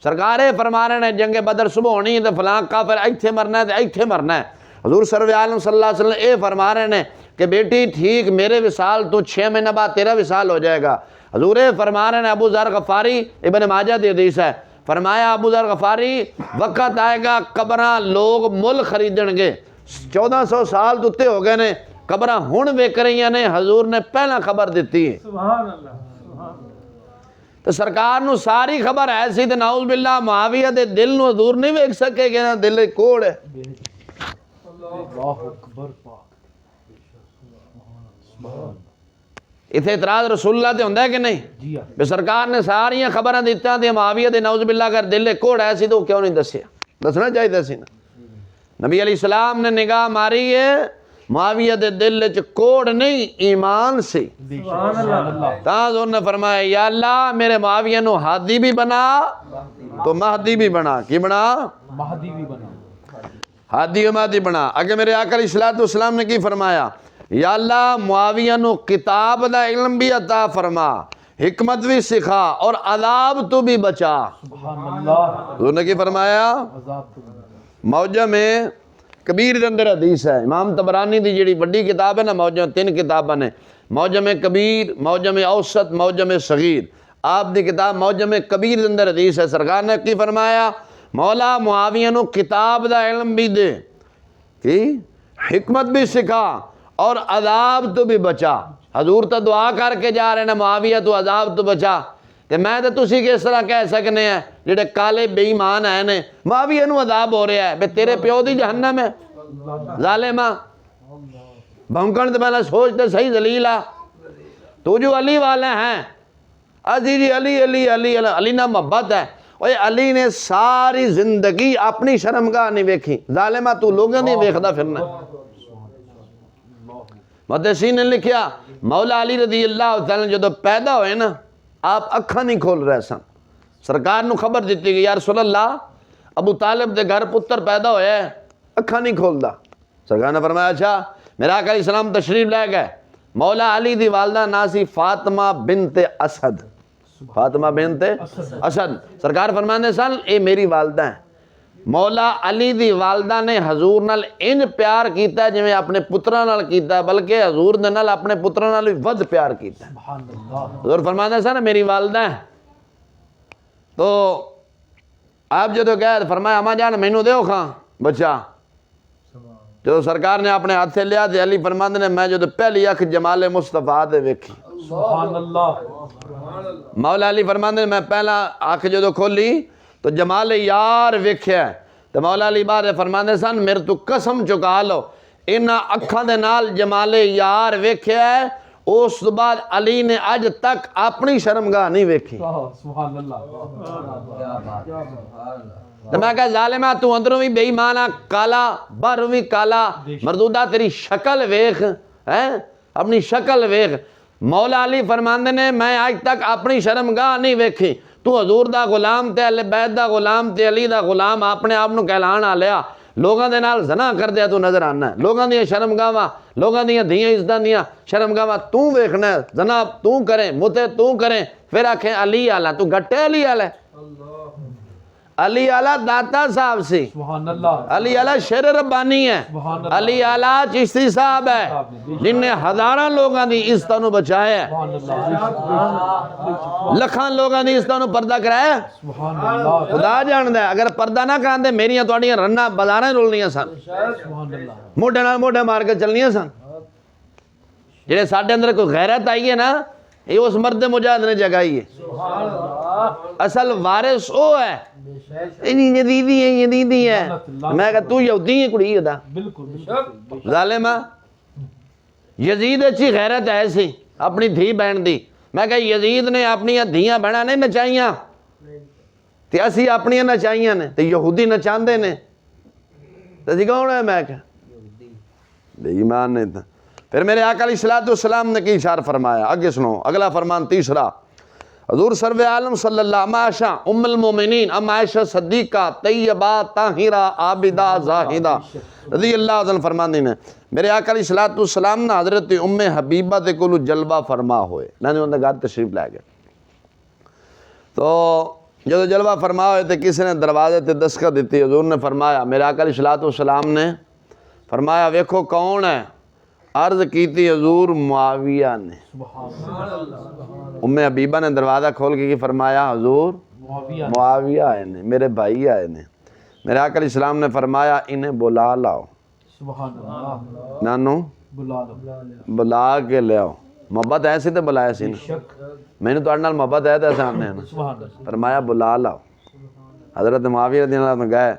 سرکار فرما رہے ہیں جنگ بدر صبح ہونی ہے تے فلاں کافر ایتھے مرنا ہے تے ایتھے مرنا ہے۔ حضور سرور عالم صلی اللہ علیہ وسلم فرما رہے ہیں کہ بیٹی ٹھیک میرے وصال تو 6 مہینے بعد تیرا وصال ہو جائے گا۔ حضور فرما رہے ہیں ابو ذر غفاری ابن ماجہ دی حدیث ہے، فرمایا ابو ذر غفاری وقت آئے گا قبراں لوگ مل خریدن گے، 1400 سال دوتے ہو گئے نے، قبراں ہن ویک رہی نے، حضور نے پہلا خبر دیتی ہے۔ سبحان اللہ، سبحان تو سرکار نو ساری خبر ایسی تے نعوذ باللہ معاویہ دے دل نو حضور نہیں ویک سکے کہ نا دل کوڑ ہے۔ اللہ اکبر پاک، اتنے اعتراض رسول اللہ تے ہوندا ہے کہ نہیں؟ جی ہاں، بے سرکار نے ساریاں خبراں دیتاں تے معاویہ دے نعوذ باللہ اگر دل کوڑ ہے سی تو کیوں نہیں دسیا؟ دسنا چاہیے سی نا۔ نبی علیہ السلام نے نگاہ ماری ہے، معاویہ دے دل وچ کوڑ نہیں ایمان سی، سبحان اللہ، تاں حضور نے فرمایا یا اللہ میرے معاویہ نو ہادی بھی بنا تو مہدی بھی بنا، کی بنا؟ مہدی بھی بنا، ہادی و مہدی بنا۔ اگر میرے آقا علیہ الصلوۃ والسلام نے کی فرمایا یا اللہ معاویہ نو کتاب دا علم بھی عطا فرما، حکمت بھی سکھا اور عذاب تو بھی بچا۔ سبحان اللہ، حضور نے کی فرمایا؟ عذاب تو بنا، موجم کبیر دے اندر حدیث ہے، امام طبرانی دی جڑی بڑی کتاب ہے نا، موجم 3 کتاباں نے، موجم کبیر، موجم اوسط، موجم صغیر۔ آپ دی کتاب موجم کبیر دے اندر حدیث ہے، سرکار نے کی فرمایا مولا معاویہ نو کتاب دا علم بھی دے، کی حکمت بھی سکھا اور عذاب تو بھی بچا۔ حضور تو دعا کر کے جا رہے ہیں معاویہ تو عذاب تو بچا، تے میں تے تسی کس طرح کہہ سکنے ہیں جڑے کالے بے ایمان ہیں نے معاویہ نو عذاب ہو رہا ہے، بے تیرے پیو دی جہنم ہے ظالمہ، بھونکن تے پہلے سوچ تے صحیح ذلیل آ۔ تو جو علی والے ہیں عزیز جی علی علی علی علی علی نہ محبت ہے، اوے علی نے ساری زندگی اپنی شرمگاہ نہیں ویکھی، ظالمہ تو لوگوں نہیں ویکھدا پھرنا۔ محدثین نے لکھیا مولا علی رضی اللہ تعالیٰ جدو پیدا ہوئے نا آپ اکھاں نہیں کھول رہے سن، سرکار نو خبر دیتی گئی یا رسول اللہ ابو طالب دے گھر پتر پیدا ہویا ہے، اکھاں نہیں کھولدا۔ سرکار نے فرمایا اچھا، میرا آقا علیہ السلام تشریف لے گئے، مولا علی دی والدہ ناسی فاطمہ بنت اسد، فاطمہ بنت اسد، سرکار فرمانے سن اے میری والدہ ہیں۔ مولا علی دی والدہ نے حضور نال ان پیار کیتا ہے جویں اپنے پتراں نال کیتا ہے، بلکہ حضور دے نال اپنے پتراں نال بھی ود پیار کیتا ہے۔ سبحان اللہ۔ حضور فرمانے سن میری والدہ ہیں، تو آپ جدو گئے فرمایا اماں جان مینوں دیو کھاں بچہ، جو سرکار نے اپنے ہاتھ سے لیا تے علی فرماندے نے میں جدو پہلی اکھ جمال مصطفیٰ دے ویکھی، سبحان اللہ۔ مولا علی فرماندے نے میں پہلا اکھ جدو کھولی تو جمال یار ویکھیا ہے، تو مولا علی بعد فرماندے سن میرے تو قسم چکا لو انہاں اکھاں دے نال جمال یار ویکھیا ہے، اس تو بعد علی نے اج تک اپنی شرمگاہ نہیں ویکھی۔ سبحان اللہ۔ تو میں کہا ظالمہ تو اندروں بھی بے ایمانہ کالا باہروں بھی کالا، مردودہ تیری شکل ویکھ ہیں، اپنی شکل ویکھ۔ مولا علی فرماندے نے میں آج تک اپنی شرمگاہ نہیں ویکھی، تو حضور دا غلام تے اہل بیت دا غلام تے علی دا غلام اپنے آپ نو کہلان آ لیا، لوگاں دے نال زنا کر دیا تو نظر آنا ہے، لوگاں دیاں شرمگاواں، لوگاں دیاں دھیاں عزتاں دیاں شرمگاواں تو ویکھنا ہے، زنا تو کریں متے تو کریں، پھر آکھیں علی آلہ تو گھٹے علی آلہ علی آلہ داتا صاحب سی، سبحان اللہ۔ علی آلہ شیر ربانی ہے، سبحان اللہ۔ علی آلہ چشتی صاحب ہے جن نے ہزاراں لوگاں دی عزتاں نو بچایا ہے، سبحان اللہ۔ لکھاں لوگاں دی عزتاں نو پردہ کرایا ہے۔ سبحان اللہ۔ خدا جاندہ ہے اگر پردہ نہ کراندے میریاں تواڈیاں رناں بازاراں رولنیاں سن، سبحان اللہ۔ موڈے نال موڈے مار کے چلنیاں سن۔ جڑے ساڈے اندر کوئی غیرت آئی ہے نا یہ اس مرد مجاہد نے جگائی ہے، اصل وارث او ہے، یزیدی ہے یزیدی ہے، میں کہا تو یہودی ہے کڑی دا بالکل بالکل۔ ظالمہ، یزید اچھی غیرت ہے سی اپنی دھی بہن دی، میں کہا یزید نے اپنی دھیاں بہناں نہیں نچائیاں تے اسی اپنی نچائیاں نے تے یہودی نچاندے نے تے جی کون ہے، میں کہا بے ایمان نہیں تھا۔ پھر میرے آقا علیہ السلام نے کی اشارہ فرمایا، آگے سنو اگلا فرمان تیسرا، حضور سرور عالم صلی اللہ ام عائشہ ام المومنین ام عائشہ صدیقہ طیبہ طاہرہ عابدہ زاہدہ رضی اللہ عنہ فرماندی نے میرے آقا علیہ السلام نے حضرت ام حبیبہ دے کولو جلوہ فرما ہوئے، میں نے ان کے گھر تشریف لے گئے، تو جب جلوہ فرما ہوئے تھے کسی نے دروازے تے دستخط دیتی، حضور نے فرمایا میرے آقا علیہ السلام نے فرمایا ویکھو کون ہے، عرض کیتی حضور معاویہ نے، ام حبیبہ نے دروازہ کھول کے فرمایا حضور معاویہ آئے نے، میرے بھائی آئے نے، میرے آقا علیہ السلام نے فرمایا انہیں بلا لاؤ، سبحان اللہ۔ نانو بلا لو۔ بلا کے لے آؤ، محبت ایسی تو بلایا سی نا، شک۔ میں نے تو نال محبت ہے تو سامنے ہے نا، سبحان اللہ۔ فرمایا بلا لاؤ۔ حضرت معاویہ رضی اللہ عنہ گئے،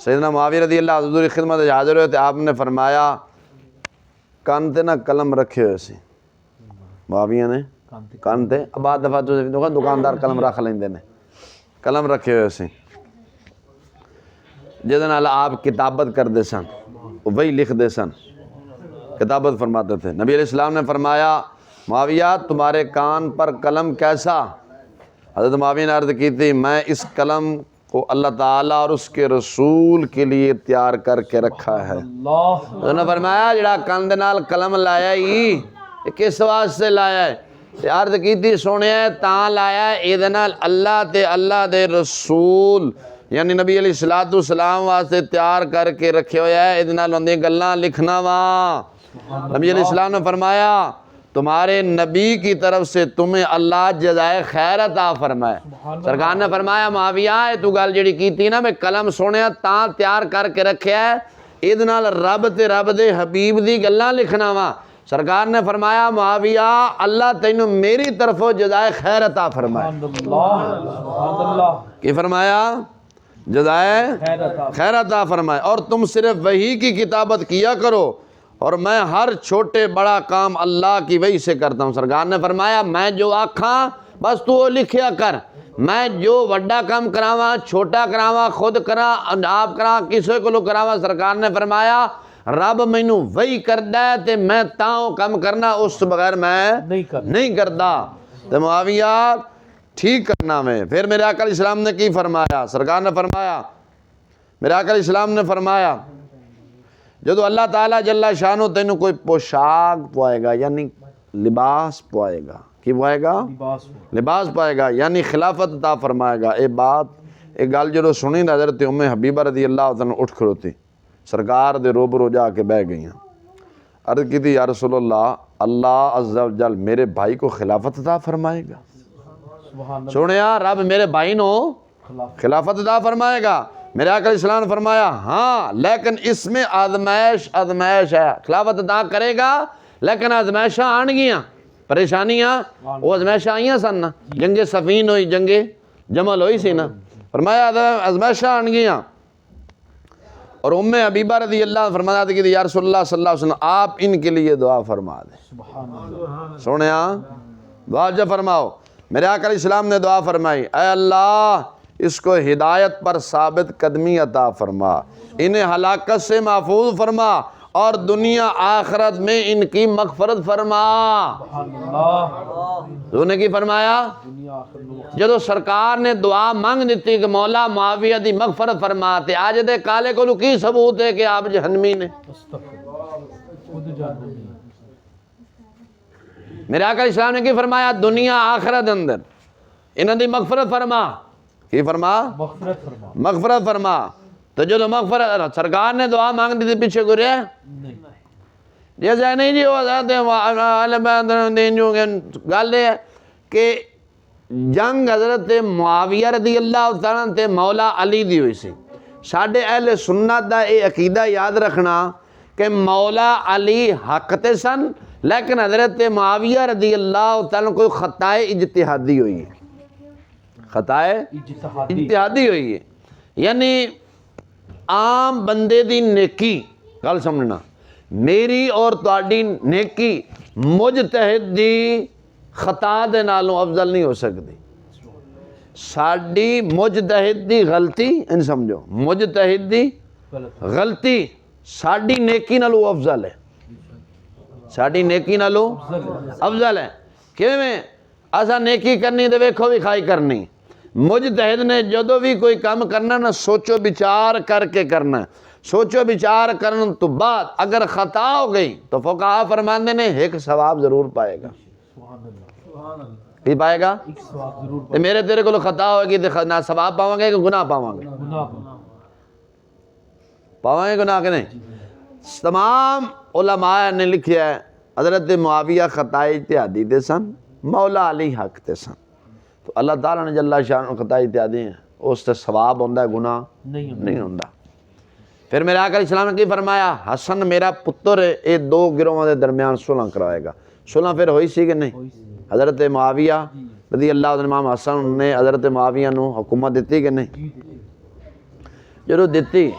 سیدنا معاویہ رضی اللہ حضور کی خدمت میں حاضر ہوئے تھے، آپ نے فرمایا کان تے نہ قلم رکھے ہوئے سی، معاویہ نے کان تے، اب بعد دفعہ تو دکاندار قلم رکھ لیندے نے، قلم رکھے ہوئے سی جس نال آپ کتابت کر دے سن، وہی لکھ دے سن، کتابت فرماتے تھے۔ نبی علیہ السلام نے فرمایا معاویہ تمہارے کان پر قلم کیسا؟ حضرت معاویہ نے عرض کی تھی میں اس قلم کو اللہ تعالیٰ اور اس کے رسول کے لیے تیار کر کے رکھا ہے۔ اللہ۔ انہوں نے فرمایا جڑا کان دے نال قلم لایا ہی یہ کس واسطے لایا ہے؟ تے عرض کیتی سونے تاں لایا ہے اے نال اللہ تے اللہ دے رسول یعنی نبی علیہ السلام واسطے تیار کر کے رکھے ہویا ہے، اے نال اندی گلاں لکھنا وا۔ نبی علیہ السلام نے فرمایا تمہارے نبی کی طرف سے تمہیں اللہ جزائے خیر عطا فرمائے۔ سرکار نے فرمایا معاویہ تو گل جڑی کیتی نا میں قلم سونے تاں تیار کر کے رکھیا ہے اید نال رب تے رب دے حبیب دی گلاں لکھنا وا۔ سرکار نے فرمایا معاویہ اللہ تینوں میری طرفوں جزائے خیر عطا فرمائے۔ سبحان اللہ۔ کی فرمایا؟ جزائے خیر عطا فرمائے، اور تم صرف وحی کی کتابت کیا کرو اور میں ہر چھوٹے بڑا کام اللہ کی وحی سے کرتا ہوں۔ سرکار نے فرمایا میں جو آکھاں بس تو وہ لکھیا کر، میں جو وڈا کام کراواں چھوٹا کراواں خود کراں آپ کراں کسی کو کراواں، سرکار نے فرمایا رب مینوں وحی کردا ہے تے میں تاں کام کرنا اس تو بغیر میں نہیں کردا۔ تے معاویہ ٹھیک کرنا میں۔ پھر میرے آقا علیہ السلام نے کی فرمایا؟ سرکار نے فرمایا، میرے آقا علیہ السلام نے فرمایا جدو اللہ تعالیٰ جل شانو تینوں کوئی پوشاک پوائے گا یعنی لباس پوائے گا، کی پوائے گا؟ لباس پائے گا یعنی خلافت عطا فرمائے گا۔ ایک گل جدو سنی نا حضرت ام حبیبہ رضی اللہ عنہ اٹھ کھڑوتی، سرکار دے روبرو جا کے بہ گئیں، عرض کی تھی یا رسول اللہ، اللہ عز و جل میرے بھائی کو خلافت عطا فرمائے گا؟ سنیا رب میرے بھائی نو خلافت عطا فرمائے گا۔ میرے آقا علیہ السلام نے فرمایا ہاں لیکن اس میں آزمائش ہے، خلافت عطا کرے گا لیکن آزمائشاں آن گیاں، پریشانیاں وہ آزمائشاں آئیاں سن نا، جنگ سفین ہوئی، جنگ جمل ہوئی سی نا، فرمایا آزمائشاں آن گیاں۔ اور ام حبیبہ رضی اللہ عنہ فرمایا تھا کہ یا رسول اللہ صلی اللہ علیہ وسلم آپ ان کے لیے دعا فرما دیں۔ سنیا دعا جب فرماؤ، میرے آقا علیہ السلام نے دعا فرمائی اے اللہ اس کو ہدایت پر ثابت قدمی عطا فرما، انہیں ہلاکت سے محفوظ فرما اور دنیا آخرت میں ان کی مغفرت فرما۔ تو نے کی فرمایا؟ جدو سرکار نے دعا مانگ دیتی کہ مولا معاویہ دی مغفرت فرماتے، آج دے کالے کو کی ثبوت ہے کہ آپ جہنمی نے؟ میرے آقا علیہ السلام نے کی فرمایا دنیا آخرت اندر انہاں دی مغفرت فرما، کی فرما؟ مغفرت فرما۔ تو جو مغفرت سرکار نے دعا مانگ دی تھی پیچھے گرے جیسے نہیں جی وہ گل ہے کہ جنگ حضرت معاویہ رضی اللہ تعالیٰ تے مولا علی دی ہوئی سی۔ ساڈے اہل سنت دا اے عقیدہ یاد رکھنا کہ مولا علی حق تے سن لیکن حضرت معاویہ رضی اللہ تعالیٰ کوئی خطائے اجتہادی ہوئی ہے، خطائے اجتہادی ہوئی ہے، یعنی عام بندے دی نیکی، گل سمجھنا میری اور تہاڈی نیکی مجتہد دی خطا دے نالوں افضل نہیں ہو سکتی۔ ساڈی مجتہد دی غلطی ان سمجھو، مجتہد دی غلطی ساڈی نیکی نالوں افضل ہے، ساڈی نیکی نالوں افضل ہے۔ کیویں؟ اسا نیکی کرنی تے ویکھو بھی کھائی کرنی، مجتہد نے جدو بھی کوئی کام کرنا نا سوچو بچار کر کے کرنا، سوچو بچار کرن تو بعد اگر خطا ہو گئی تو فقہا فرماندے نے ایک ثواب ضرور پائے گا۔ کی پائے گا؟ میرے تیرے کو خطا ہوئے گی تو نہ ثواب پاواں گے کہ گناہ پاواں گے؟ پاواں گے گناہ کے نہیں؟ تمام علماء نے لکھیا ہے حضرت معاویہ خطائے اجتہادی دے سن، مولا علی حق تے سن، تو اللہ تعالیٰ نے جل شان خطائے اجتہادی ہیں اس تے ثواب ہوندا ہے، گناہ نہیں ہوندا۔ پھر میرے آقا علیہ السلام نے کی فرمایا حسن میرا پتر ہے، یہ دو گروہوں دے درمیان صلح کرائے گا۔ صلح پھر ہوئی سی کہ نہیں؟ حضرت معاویہ رضی اللہ عنہ امام حسن نے حضرت معاویہ نو حکومت دیتی کہ نہیں؟ جدو دیتی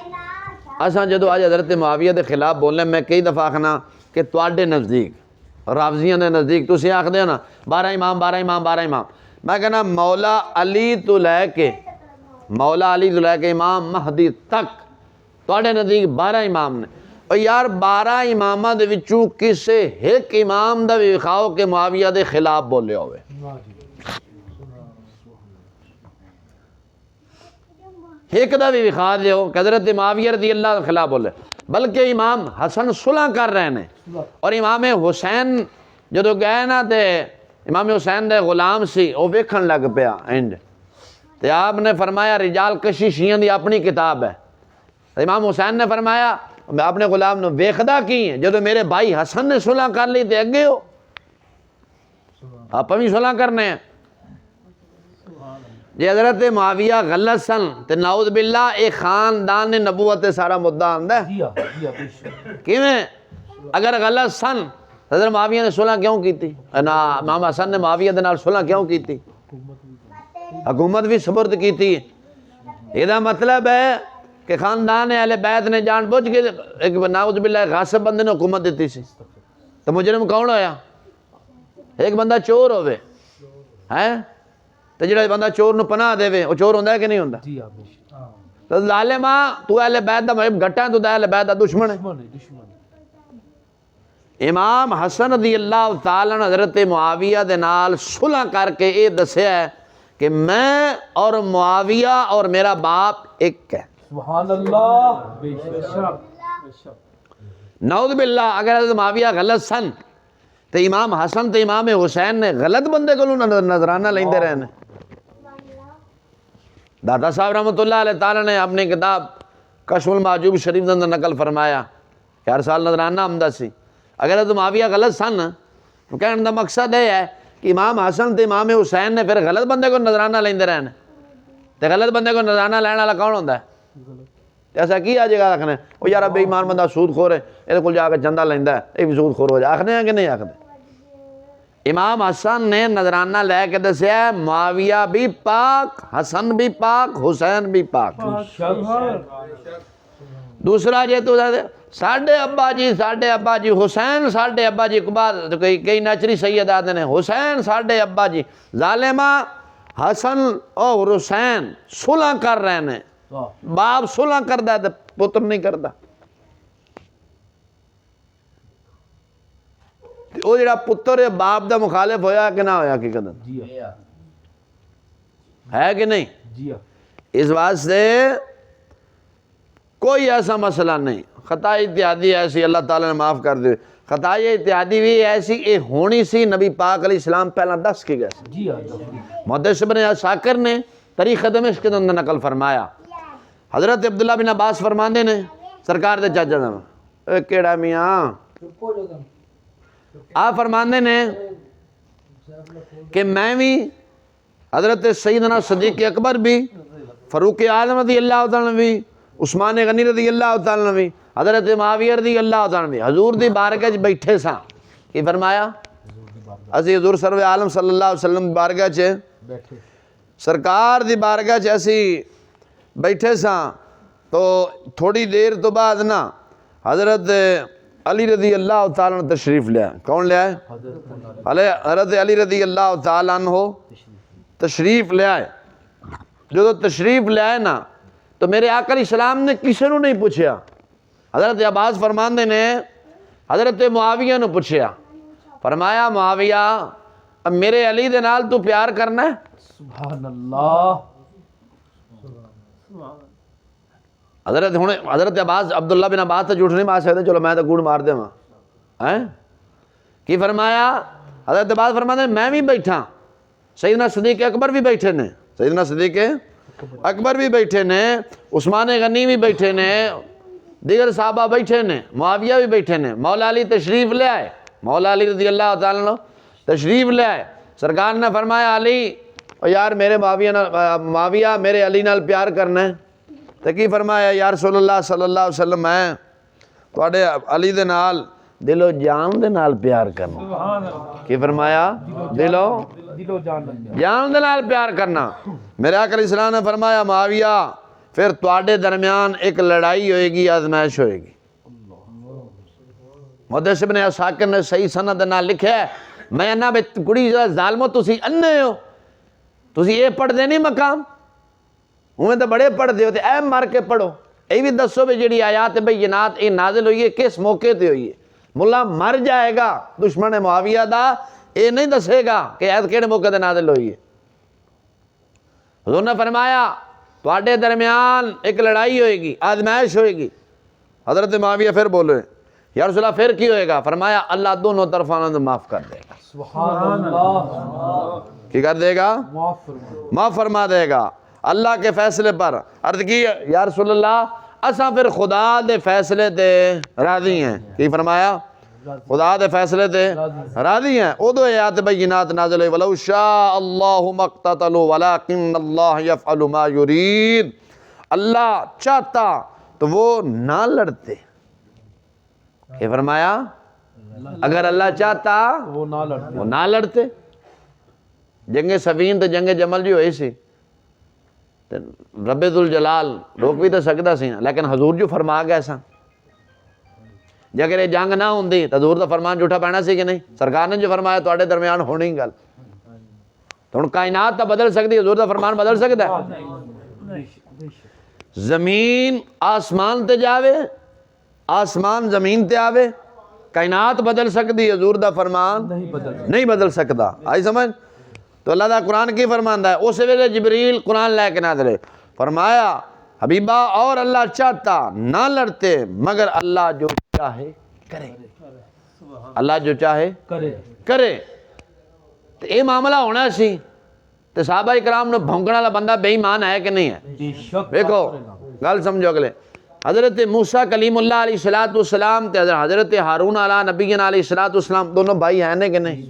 اساں جدو آج حضرت معاویہ دے خلاف بولنے میں کئی دفعہ آخنا کہ تواڈے نزدیک رافضیاں دے نزدیک تسی آکھدے ہو نا 12 امام 12 امام 12 امام، میں کہنا مولا علی تو لے کے امام مہدی تک تواڈے نزدیک 12 امام نے، اور یار 12 اماماں دے وچوں کسے ایک امام دا بھی وکھاؤ کہ معاویہ دے خلاف بولے ہوئے۔ ایک دا بھی وکھا دیو کہ حضرت معاویہ رضی اللہ عنہ خلاف بولے، بلکہ امام حسن صلح کر رہے ہیں۔ اور امام حسین جدو گئے نا تے امام حسین دے غلام سی وہ ویکھن لگ پیا انج تے آپ نے فرمایا رجال کشی شیعہ دی اپنی کتاب ہے، امام حسین نے فرمایا میں اپنے غلام نے ویکھدا کی ہے جدو میرے بھائی حسن نے صلح کر لی تے اگے ہو آپ بھی صلح کرنے ہیں۔ جی حضرت معاویہ غلط سن تے نعوذ باللہ ایک خاندان نبوت سارا مدعا آندا ہے کیویں؟ اگر غلط سن حضرت معاویہ نے صلح کیوں کیتی؟ نا امام حسن نے معاویہ دے نال صلح کیوں کیتی؟ حکومت بھی سپرد کیتی۔ یہ مطلب ہے کہ خاندان اہل بیت نے جان بوجھ کے ایک نعوذ باللہ غاصب بندے نے حکومت دیتی سی تو مجرم کون ہویا؟ ایک بندہ چور ہوئے ہیں تو جڑا بندہ چور نو پناہ دے وہ چور ہوندہ ہے کہ نہیں ہوندہ؟ جی آپ بے شک تو ظالمہ تو اہل بیت دا محب گھٹا ہے تو اہل بیت دا دشمن ہے۔ دشمن امام حسن رضی اللہ تعالیٰ نے حضرت معاویہ دے نال صلح کر کے یہ دسیا ہے کہ میں اور معاویہ اور میرا باپ ایک ہے۔ سبحان اللہ بے شک نعوذ باللہ اگر حضرت معاویہ غلط سن تو امام حسن تو امام حسین نے غلط بندے کو نظرانہ لیندے رہنے۔ داتا صاحب رحمۃ اللہ علیہ تعالیٰ نے اپنی کتاب کشف المحجوب شریف کے اندر نقل فرمایا کہ ہر سال نظرانہ آمدہ سی۔ اگر حضرت معاویہ غلط سن تو کہنے کا مقصد یہ ہے کہ امام حسن تو امام حسین نے پھر غلط بندے کو نظرانہ لیندے رہنے تو غلط بندے کو نظرانہ لینے والا کون ہوتا ہے؟ ایسا کی آ جائے گا رکھنے وہ یار بے ایمان بندہ سود خور ہے یہ کو جا کے چندہ لیندہ ہے یہ بھی سود خور ہو جائے آخنے ہیں کہ نہیں آخنے؟ امام حسن نے نظرانہ لے کے دسیا ہے معاویہ بھی پاک حسن بھی پاک حسین بھی پاک۔ دوسرا جے تو ساڑھے ابا جی حسین ساڑھے ابا جی کئی نیچری سید آتے ہیں حسین ساڑھے ابا جی ظالمہ حسن اور حسین صلح کر رہے ہیں باپ صلح کردہ ہے تو پتر نہیں کردہ وہ جڑا پتر باپ دا مخالف ہویا کہ نہ ہویا حقیقت ہے کہ نہیں؟ جی اس واسطے کوئی ایسا مسئلہ نہیں خطا اتحادی ایسی اللہ تعالیٰ نے معاف کر دی خطا اتحادی بھی ایسی یہ ہونی سی نبی پاک علیہ السلام پہلا دس کی گئے جی محدث ابن عساکر نے تاریخ دمشق کے اندر نقل فرمایا حضرت عبداللہ بن عباس فرماندے نے سرکار دے چاچا دا اے کیڑا میاں آپ فرماندے نے کہ میں بھی حضرت سیدنا صدیق اکبر بھی فاروق اعظم رضی اللہ تعالیٰ بھی عثمان غنی رضی اللہ تعالیٰ بھی حضرت معاویہ رضی اللہ تعالیٰ بھی حضور دی بارگاہ بیٹھے ساں کی فرمایا اسی حضور سرور عالم صلی اللہ علیہ وسلم بارگاہ چے سرکار دی بارگاہ چے اسی بیٹھے ساں تو تھوڑی دیر تو بعد نا حضرت علی رضی اللہ تعالیٰ نے تشریف لیا کون لیا ہے؟ حضرت علی رضی اللہ تعالیٰ عنہ تشریف لیا ہے جو تشریف لیا ہے نا تو میرے آقا علیہ السلام نے کسی نے نہیں پوچھیا حضرت عباس فرماندے نے حضرت معاویہ نے پوچھیا فرمایا معاویہ اب میرے علی دے نال تو پیار کرنا ہے؟ سبحان اللہ حضرت عباس عبداللہ بن عباس تو جھوٹ نہیں مار سکتے چلو میں تو گوڑ مار دے وہاں کی فرمایا حضرت عباس فرماتے ہیں میں بھی بیٹھا سیدنا صدیق اکبر بھی بیٹھے نے سیدنا صدیق اکبر بھی بیٹھے نے عثمان غنی بھی بیٹھے نے دیگر صحابہ بیٹھے نے معاویہ بھی بیٹھے نے مولا علی تشریف لے آئے مولا علی رضی اللہ تعالیٰ عنہ تشریف لے آئے سرکار نے فرمایا علی یار میرے معاویہ میرے علی نال پیار کرنا ہے تو کی فرمایا یا رسول اللہ صلی اللہ علیہ وسلم میں تواڈے علی دے نال دل و جان دے نال پیار کرنا کی فرمایا دل و جان دے نال پیار کرنا میرے آقا علیہ السلام نے فرمایا معاویہ پھر تواڈے درمیان ایک لڑائی ہوئے گی آزمائش ہوئے گی محدث ابن عساکر نے صحیح سند نال لکھا ہے میں نہ کڑی ظالمو تسی انے ہو تسی یہ پڑھ دے نہیں مقام ہمیں تو بڑے پڑھ دے ہوتے اے مار کے پڑھو یہ بھی دسو بھی جڑی آیات بینات یہ نازل ہوئی ہے کس موقع تے ہوئی ہے ملا مر جائے گا دشمن معاویہ دا یہ نہیں دسے گا کہ ایت کیڑے موقع تے نازل ہوئی ہے حضور نے فرمایا تواڈے درمیان ایک لڑائی ہوئے گی آزمائش ہوئے گی حضرت معاویہ پھر بولے یا رسول اللہ پھر کی ہوئے گا فرمایا اللہ دونوں طرفوں معاف کر دے گا سبحان اللہ کی کر دے گا معاف فرما دے گا اللہ کے فیصلے پر عرض کی یا رسول اللہ اساں پھر خدا دے فیصلے تے راضی ہیں کی فرمایا خدا دے فیصلے تے راضی ہیں ادو آیات بینات نازل ہوئی ولو شاء اللہ مقتتلوا ولکن اللہ یفعل ما یرید اللہ چاہتا تو وہ نہ لڑتے کی فرمایا اگر اللہ چاہتا وہ نہ لڑتے جنگ سفین تو جنگ جمل جو ہوئی سی رب ذوالجلال روک بھی تو سکتا سی نا، لیکن حضور جو فرما گئے سن جے اگر یہ جنگ نہ ہوندی تو حضور دا فرمان جھوٹا پینا سی کہ نہیں؟ سرکار نے جو فرمایا تواڈے درمیان ہونی گل، تو ہن کائنات تو بدل سکتی، حضور دا فرمان بدل سکتا ہے؟ زمین آسمان تے جاوے، آسمان زمین تے آوے، کائنات بدل سکتی، حضور دا فرمان نہیں بدل سکتا۔ آئی سمجھ؟ تو اللہ دا قرآن کی فرماندا ہے، اس ویلے جبریل قرآن لے کے نازلے، فرمایا حبیبہ اور اللہ چاہتا نہ لڑتے مگر اللہ جو چاہے کرے، اللہ جو چاہے کرے۔ تو یہ معاملہ ہونا سی، تو صحابہ کرام نے بھونکنے والا بندہ بے ایمان ہے کہ نہیں ہے؟ دیکھو گل سمجھو اگلے، حضرت موسیٰ کلیم اللہ علیہ السلام تے حضرت ہارون علیہ نبینا علیہ السلام دونوں بھائی ہیں کہ نہیں؟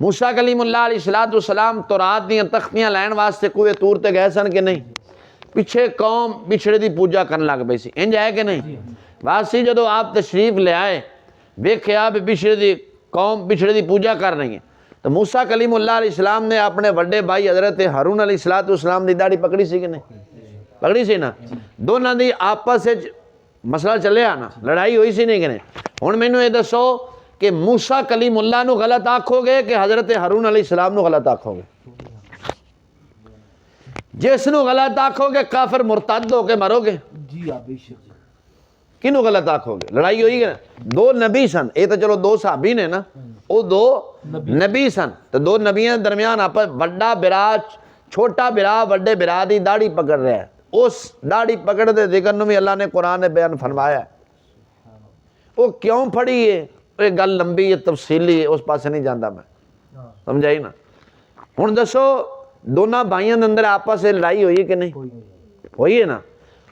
موسیٰ کلیم اللہ علیہ السلام تورات دیاں تختیاں لین واسطے کوئے طور تے گئے سن کہ نہیں؟ پیچھے قوم بچھڑے دی پوجا کرنے لگ پئی سی، انج ہے کہ نہیں؟ واسی جدو آپ تشریف لے آئے ویکھیا بھی بچھڑے دی قوم بچھڑے دی پوجا کر رہی ہے، تو موسیٰ کلیم اللہ علیہ السلام نے اپنے بڑے بھائی حضرت ہارون علیہ السلام دی داڑھی پکڑی سی کہ نہیں؟ پکڑی سی نا، دونوں دی آپس وچ مسئلہ چلیا نا، لڑائی ہوئی سی نہیں کہ نہیں؟ ہن مینوں یہ دسو کہ موسیٰ کلیم اللہ نو غلط آکھو گے کہ حضرت ہارون علیہ السلام نو غلط آکھو گے؟ جس نو غلط آکھو گے کافر مرتد ہو کے مرو گے، کنو غلط آکھو گے؟ لڑائی ہوئی گی نا، دو نبی سن، یہ تو چلو دو صحابی نے نا، وہ دو نبی سن، تو دو نبیوں درمیان آپس بڑا برا چھوٹا برا بڑے برا دی داڑھی پکڑ رہا ہے، اس داڑھی پکڑ دے ذکر نو بھی اللہ نے قرآن نے بیان فرمایا ہے۔ وہ کیوں پھڑی ہے؟ یہ گل لمبی ہے، تفصیلی ہے، اس پاسے نہیں جاندا میں، سمجھائی نا؟ ہن دسو دونوں بھائیوں کے اندر آپس سے لڑائی ہوئی ہے کہ نہیں ہوئی ہے نا؟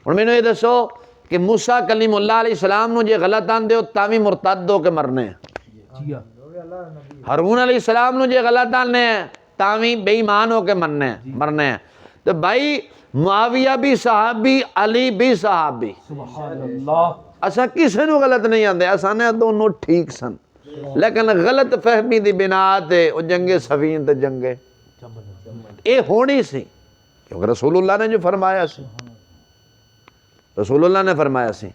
ہن مینوں یہ دسو کہ موسیٰ کلیم اللہ علیہ السلام نو جے غلط آندے ہو تاوی مرتد ہو کے مرنے ہیں، ہارون علیہ السلام نو جے غلط آنے ہیں تاوی بے ایمان ہو کے مرنے ہیں۔ تو بھائی معاویہ بھی صحابی، علی بھی صحابی، اساں کسے نو غلط نہیں آندے، اساں نے دونوں ٹھیک سن، لیکن غلط فہمی دی بنا تے او جنگ صفین تے جنگ اے ہونی سی، کیونکہ رسول اللہ نے جو فرمایا سی، رسول اللہ نے فرمایا سی۔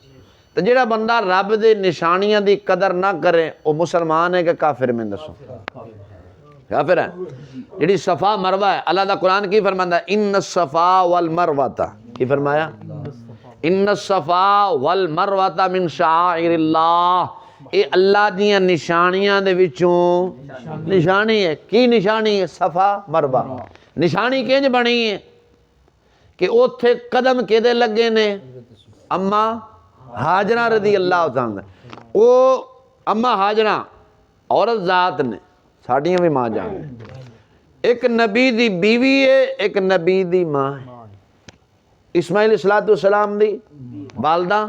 تو جڑا بندہ رب دے نشانیاں دی قدر نہ کرے وہ مسلمان ہے کہ کافر؟ میں دسو کافر ہے۔ جڑی صفا مروہ ہے، اللہ دا قرآن کی فرماندا ہے ان الصفا والمروہ، کی فرمایا؟ ان الصفا والمروہ من شعائر اللہ، اے اللہ دیاں نشانیاں دے وچوں نشانی ہے۔ کی نشانی ہے؟ صفا مروہ۔ نشانی کینج بنی ہے کہ اوتھے قدم کیدے لگے نے؟ اما ہاجرہ رضی اللہ عنہ، او اما ہاجرہ عورت ذات نے، ساڑیاں بھی ماں جان، ایک نبی دی بیوی ہے، ایک نبی دی ماں ہے، اسماعیل علیہ السلام دی والدہ،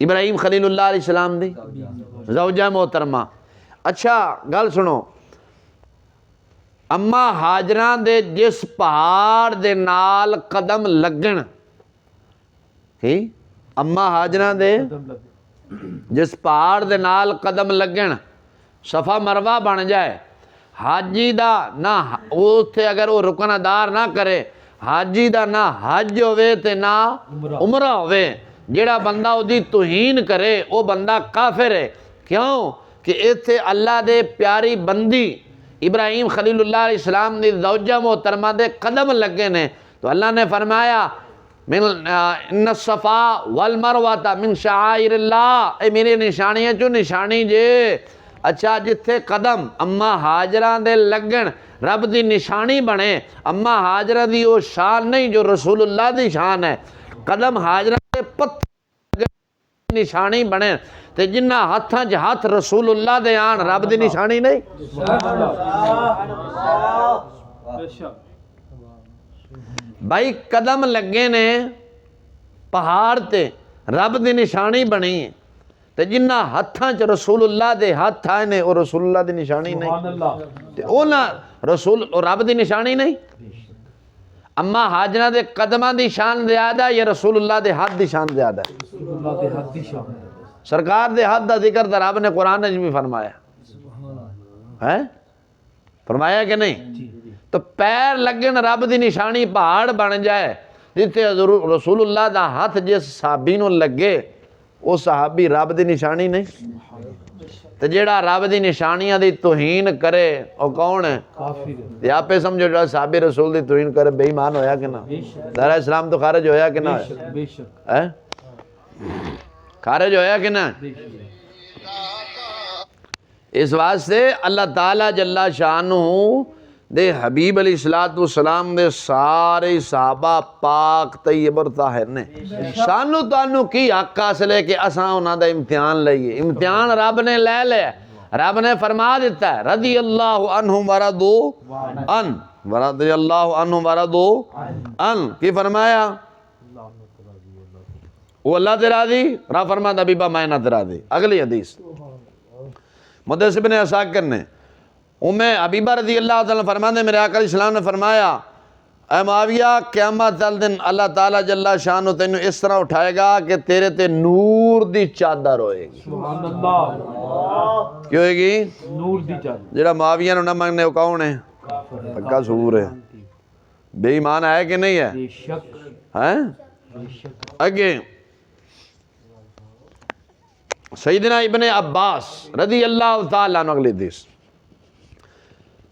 ابراہیم خلیل اللہ علیہ السلام دی زوجہ محترمہ۔ اچھا گل سنو، اما ہاجرہ دے جس پہاڑ دے نال قدم لگن، کی اما ہاجرہ دے جس پہاڑ دے نال قدم لگن صفا مروہ بن جائے، حاجی دا نہ اوتھے اگر وہ رکن دار نہ کرے، حاجی دا نہ حج ہوئے تے نہ عمرہ ہوئے، جیڑا بندہ او دی توہین کرے او بندہ کافر ہے۔ کیوں کہ ایتھے اللہ دے پیاری بندی ابراہیم خلیل اللہ علیہ السلام دی زوجہ محترمہ دے قدم لگے نے، تو اللہ نے فرمایا ان الصفا والمروہ من شعائر اللہ، اے میری نشانیاں چوں نشانی جے۔ اچھا جتھے قدم اما ہاجرہ دے لگن رب دی نشانی بنے، اما ہاجرہ دی وہ شان نہیں جو رسول اللہ دی شان ہے، قدم ہاجرہ دے پتھر نشانی بنے، تے جنہ ہاتھاں چ ہاتھ رسول اللہ دے آن رب دی نشانی نہیں؟ بھائی قدم لگے نے پہاڑ تے رب دی نشانی بنی ہے، تے جنہ ہاتھاں چ رسول اللہ دے ہاتھ آئے نے وہ رسول اللہ دی نشانی نہیں، تے او نہ رسول رب دی نشانی نہیں۔ اما ہاجرہ دے قدماں دی شان زیادہ یا رسول اللہ دے ہاتھ دی شان زیادہ ہے؟ سرکار دے ہاتھ دا ذکر دا رب نے قرآن میں بھی فرمایا ہے، فرمایا کہ نہیں؟ تو پیر لگن رب دی نشانی پہاڑ بن جائے جتے رسول اللہ دا ہاتھ جس صحابی نو لگے وہ صحابی رب دی نشانی نہیں تو جیڑا رب دی نشانیاں دی توہین کرے وہ کون ہے؟ کافر یہ آپ پہ سمجھو جو صحابی رسول دی توہین کرے بے ایمان ہویا کہ نہ دائرہ اسلام تو خارج ہویا کہ نہ بے شک خارج ہویا کہ نہ؟ اس واسطے اللہ تعالیٰ جل شانہ دے حبیب علیہ السلام دے سارے صحابہ پاک طیب اور طاہر نے سانو تانو کی حق حاصل ہے کہ اساں انہاں دا امتحان لئیے امتحان رب نے لے لیا رب نے فرما دیتا ہے رضی اللہ عنہم ورضوا ان رضی اللہ عنہم ورضوا ان کی فرمایا وہ اللہ تے راضی رب فرماتا حبیبہ میں نہ تے راضی اگلی حدیث محدث ابن عساکر نے حبیبہ رضی اللہ تعالیٰ فرماتے میرے آقا علیہ السلام نے فرمایا اے معاویہ قیامت تل دن اللہ تعالیٰ جل شانہ تینوں اس طرح اٹھائے گا کہ تیرے تے نور دی چادر ہوئے گی سبحان اللہ کیوں ہوئے گی؟ نور دی چادر جڑا معاویہ نے نہ مانگنے وہ کون ہے؟ پکا سور ہے بے ایمان ہے کہ نہیں ہے؟ بے شک ہیں؟ بے شک اگے سیدنا ابن عباس رضی اللہ تعالیٰ عنہ اگلی حدیث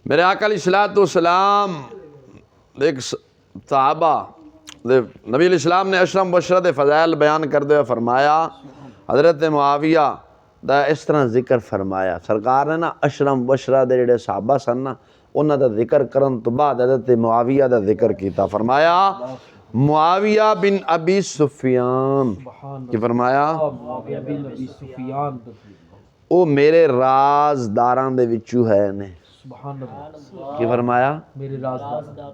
میرے آقا علیہ السلام ایک صحابہ نبی علیہ السلام نے اشرم بشرہ دے فضائل بیان کردے ہوئے فرمایا حضرت معاویہ دا اس طرح ذکر فرمایا سرکار نے نا اشرم بشرہ دے جڑے صحابہ سن نا انہاں دا ذکر کرن تو بعد حضرت معاویہ دا ذکر کیتا فرمایا معاویہ بن ابی سفیان کی فرمایا معاویہ بن ابی سفیان او میرے رازداران دے وچوں ہے نے سبحان اللہ کی فرمایا میرے رازدار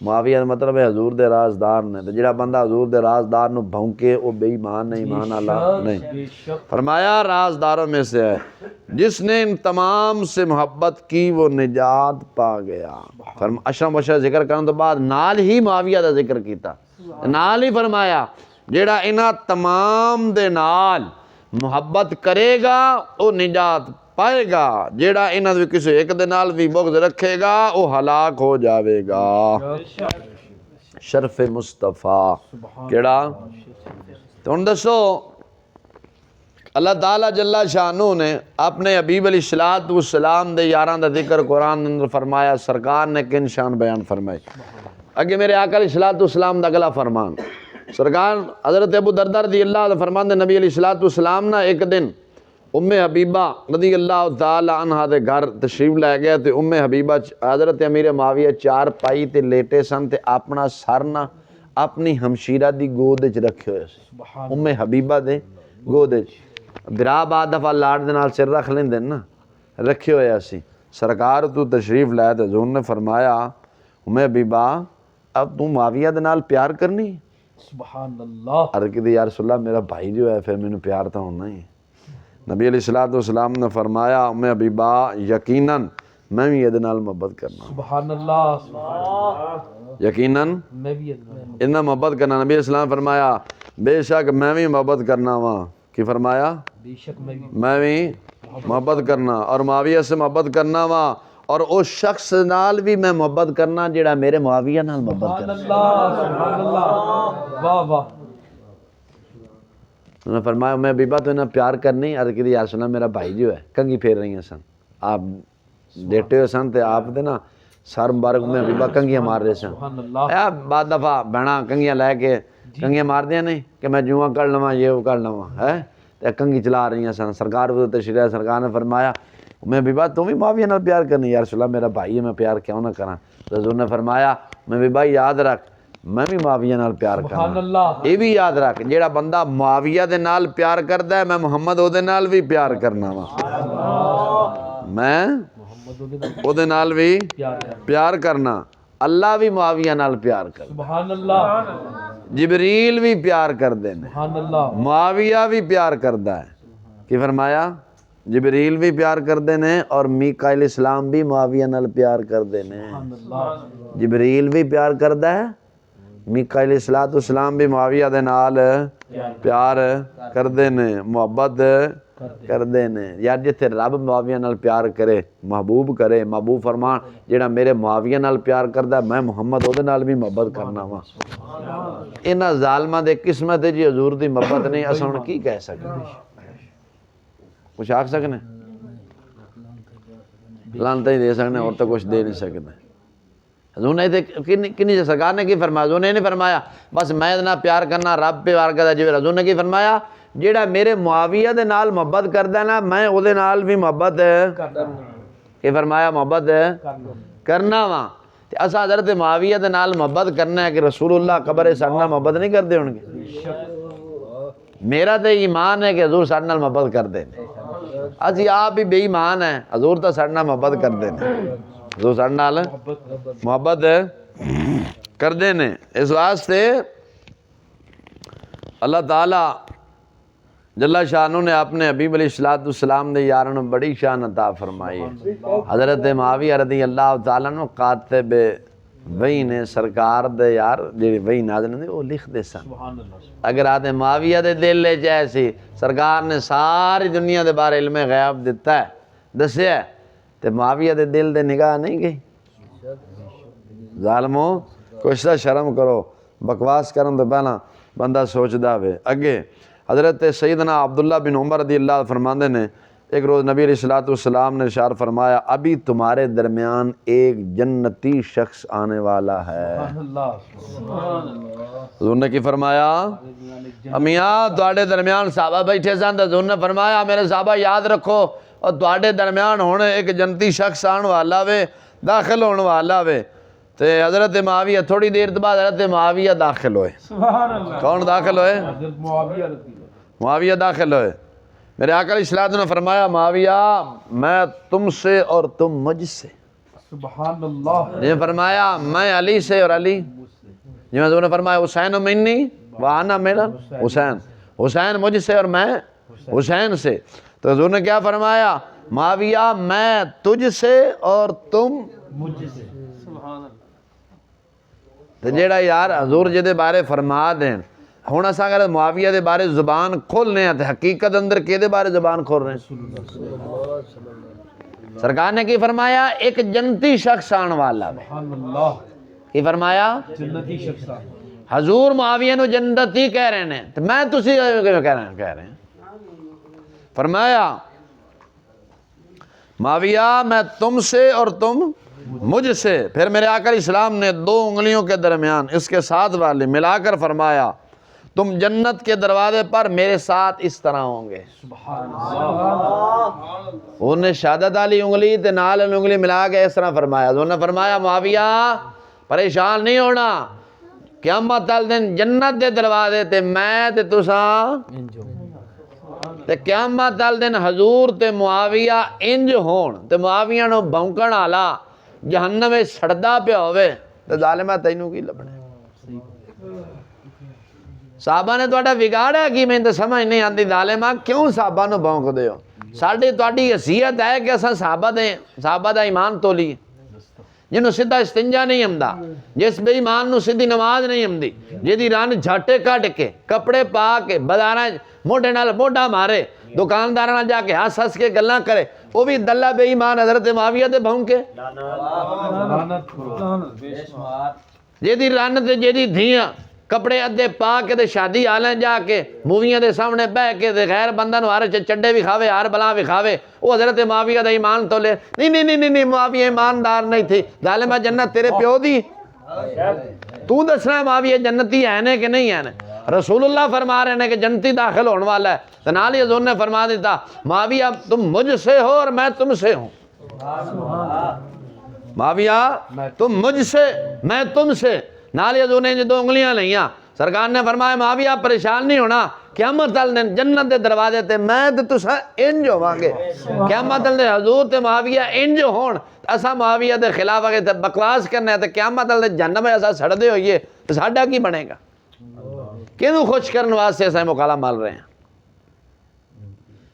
معاویہ مطلب ہے حضور دے رازدار نے تو جڑا بندہ حضور دے رازدار نو بھونکے وہ بے ایمان نہیں ایمان اللہ نہیں بے شک فرمایا رازداروں میں سے ہے جس نے ان تمام سے محبت کی وہ نجات پا گیا اشرم بشرہ ذکر کرنے تو بعد نال ہی معاویہ دا ذکر کیتا نال ہی فرمایا جڑا انہاں تمام دے نال محبت کرے گا وہ نجات پائے گا جیڑا انہاں بھی کسی ایک دے نال بھی بغض رکھے گا وہ ہلاک ہو جاوے گا شرف مصطفیٰ کیڑا تو ان دسو اللہ تعالیٰ جل شانہ نے اپنے حبیب علیہ السلام دے یاران دا ذکر قرآن اندر فرمایا سرکار نے کن شان بیان فرمائی اگے میرے آقا علیہ السلام دا اگلا فرمان سرکار حضرت ابو دردہ رضی اللہ عنہ فرمان دے نبی علیہ السلام نا ایک دن حبیبہ رضی اللہ تعالی عنہ دے گھر تشریف لے گیا تے حبیبہ حضرت امیر معاویہ چار پائی تے لیٹے سن تے اپنا سر نہ اپنی ہمشیرہ دی گود وچ رکھے ہوئے سی حبیبہ دے گود وچ برا بعد دفعہ لاڑ دے نال سر رکھ لیندے نا رکھے ہوئے سی سرکار تو تشریف لائے تے حضور نے فرمایا حبیبہ اب تو معاویہ دے نال پیار کرنی سبحان اللہ عرض کی یا رسول اللہ میرا بھائی جو ہے پھر میں پیار تو ہونا ہی نبی علیہ السلام نے فرمایا حبیبہ یقیناً میں بھی یہ نال محبت کرنا سبحان اللہ یقیناً میں بھی اتنا محبت کرنا نبی علیہ السلام نے فرمایا بے شک میں بھی محبت کرنا وہاں کی فرمایا بے شک میں بھی محبت کرنا اور معاویہ سے محبت کرنا وہاں اور اس شخص نال بھی میں محبت کرنا جڑا میرے معاویہ نال محبت کرنا سبحان اللہ واہ واہ انہوں نے فرمایا میں حبیبہ تو انہیں پیار کرنی عرض کی یا رسول اللہ میرا بھائی جو ہے کنگھی پھیر رہی ہیں سن آپ لیٹے ہوئے سن تے آپ دے نا سر مبارک میں حبیبہ کنگھیاں مار رہے سن سبحان اللہ بعد دفعہ بہنا کنگھیاں لے کے کنگھیاں مار دیا نہیں کہ میں جواں کر لواں یہ وہ کر لواں ہے تے کنگھی چلا رہی ہیں سن سرکار وہ تشریح سرکار نے فرمایا میں حبیبہ تم بھی معاویہ نال پیار کرنی یا رسول اللہ میرا بھائی ہے میں پیار کیوں نہ کراں تو حضور نے فرمایا میں حبیبہ یاد رکھ میں بھی معاویہ نال پیار سبحان کرنا اللہ یہ بھی یاد رکھ جیڑا بندہ معاویہ دے نال پیار کردا ہے میں محمد او دے نال بھی پیار کرنا وا میں او دے نال بھی پیار کرنا اللہ بھی معاویہ نال پیار کردا سبحان اللہ جبریل بھی پیار کردے نے سبحان اللہ معاویہ بھی پیار کردا ہے کی فرمایا جبریل بھی پیار کردے نے اور میکائیل اسلام بھی معاویہ نال پیار کردے نے سبحان اللہ جبریل بھی پیار کردا ہے میکائیل السلام بھی معاویہ دے نال پیار کردے نے محبت کردے نے یار جتھے رب معاویہ نال پیار کرے محبوب کرے محبوب فرمان جیڑا میرے معاویہ نال پیار کردا میں محمد اودے نال بھی محبت کرنا وا انہاں ظالماں دے قسمت جی حضور دی محبت نہیں اساں ہن کی کہہ سکدے کچھ آکھ سکنے لانتا ہی دے سکنے اور تو کچھ دے نہیں سکتے حضور نے کنی سرکار نے کی فرمایا حضور نے نہیں فرمایا بس میں اتنا پیار کرنا رب پیار کردا جی حضور نے کی فرمایا جیڑا میرے معاویہ دے نال محبت کردا نا میں او دے نال بھی محبت کہ فرمایا محبت کرنا وا تے اسا حضرت معاویہ دے نال محبت کرنا ہے کہ رسول اللہ قبر ساڈے نال محبت نہیں کردے ہون گے میرا تے ایمان ہے کہ حضور ساڈے نال محبت کردے نے اسی آپ بھی بے ایمان ہیں حضور تو ساڈے نال محبت کردے نے حضور ساڈے نال محبت کردے نے اس واسطے اللہ تعالیٰ جل شانہ نے اپنے حبیب علیہ السلام دے یاراں نوں بڑی شان عطا فرمائی ہے حضرت معاویہ رضی اللہ تعالیٰ عنہ کاتب وہی نے سرکار دے یار جڑی وہی نازل ہوندی او لکھ دے سن اگر آتے معاویہ دے دل لے جیسی سرکار نے ساری دنیا دے بارے علم غیب دیتا ہے دسیا ہے تے معاویہ دے دل دے نگاہ نہیں گئی ظالمو کچھ تا شرم کرو بکواس کرن تو پہلا بندہ سوچدا وے اگے حضرت سیدنا عبداللہ بن عمر رضی اللہ فرماندے نے ایک روز نبی علیہ السلام نے ارشاد فرمایا ابھی تمہارے درمیان ایک جنتی شخص آنے والا ہے حضور نے کی فرمایا امیاں تواڈے درمیان صحابہ بیٹھے سن حضور نے فرمایا میرے صحابہ یاد رکھو اور تواڈے درمیان ہن ایک جنتی شخص آن والا وے داخل ہون والا وے تے حضرت معاویہ تھوڑی دیر بعد حضرت معاویہ داخل ہوئے کون داخل ہوئے معاویہ داخل ہوئے میرے آقا علیہ الصلوۃ نے فرمایا معاویہ میں تم سے اور تم مجھ سے سبحان اللہ نے فرمایا میں علی سے اور علی جی حضور نے فرمایا حسین منی وانا میرا حسین حسین مجھ سے اور میں حسین سے تو حضور نے کیا فرمایا معاویہ میں تجھ سے اور تم مجھ سے سبحان اللہ تو جیڑا یار حضور جے دے بارے فرما دین ہن اساں اگر معاویہ دے بارے زبان کھولنے ہیں تے حقیقت اندر کے دے بارے زبان کھول رہے ہیں سرکار نے کی فرمایا ایک جنتی شخص آن والا ہے سبحان اللہ کی فرمایا جنتی شخص حضور معاویہ نو جنتی کہہ رہے ہیں تو میں تسی کیوں کہہ رہے ہیں فرمایا معاویہ میں تم سے اور تم مجھ سے پھر میرے آقا علیہ السلام نے 2 انگلیوں کے درمیان اس کے ساتھ والے ملا کر فرمایا تم جنت کے دروازے پر میرے ساتھ اس طرح ہوں گے سبحان اللہ انہوں نے شہادت والی انگلی تے نال انگلی ملا کے اس طرح فرمایا انہوں نے فرمایا معاویہ پریشان نہیں ہونا قیامت والے دن جنت دے دروازے تے میں تے تساں تے قیامت والے دن حضور تے معاویہ انج ہون تے معاویہ نو بھونکن والا جہنم وچ سڑدا پیا ہوے تے ظالمہ تینوں کی لبنا صحابہ نے تہاڈا بگاڑیا کی میں تے سمجھ نہیں آندی ظالمہ کیوں صحابہ نو بھونک دے ہو ساڈی تہاڈی حیثیت ہے کہ اساں صحابہ دا ایمان تولیے جنہوں سیدھا استنجا نہیں ہمدا جس بے ایمان نو سیدھی نماز نہیں ہمدی جیدی رن جھاٹے کٹ کے کپڑے پا کے بازاراں موڈے نال موڈا مارے دکانداراں نال جا کے ہنس ہنس کے گلاں کرے وہ بھی دلہ بے ایمان حضرت معاویہ دے بھونکے لعنت جیدی رن تے جیدی دھیاں کپڑے ادھے پا کے تے شادی حالیں جا کے موویاں دے سامنے بہ کے تے غیر بندہ نو ہر چڈے بھی کھاوے ہر بلا بھی کھاوے وہ حضرت معاویہ دا ایمان تو لے نہیں معاویہ ایماندار نہیں تھی ظالمہ جنت تیرے پیو دی تو دسنا معاویہ جنتی ہے نے کہ نہیں ہے نے رسول اللہ فرما رہے ہیں کہ جنتی داخل ہونے والا ہے تو نال ہی حضور نے فرما دیتا معاویہ تم مجھ سے ہو اور میں تم سے ہوں معاویہ تم مجھ سے میں تم سے نال ہی حضور نے 2 انگلیاں لئیاں سرکار نے فرمایا معاویہ پریشان نہیں ہونا قیامت والے دن جنت دے دروازے تے میں تے تساں انج ہوواں گے قیامت والے دن حضور تے معاویہ انج ہون اساں معاویہ دے خلاف اگے تے بکواس کرنے تے قیامت والے دن جہنم میں اساں سڑدے ہوئیے تے ساڈا کی بنے گا کینوں خوش کرن واسطے اساں مکالا مال رہے ہیں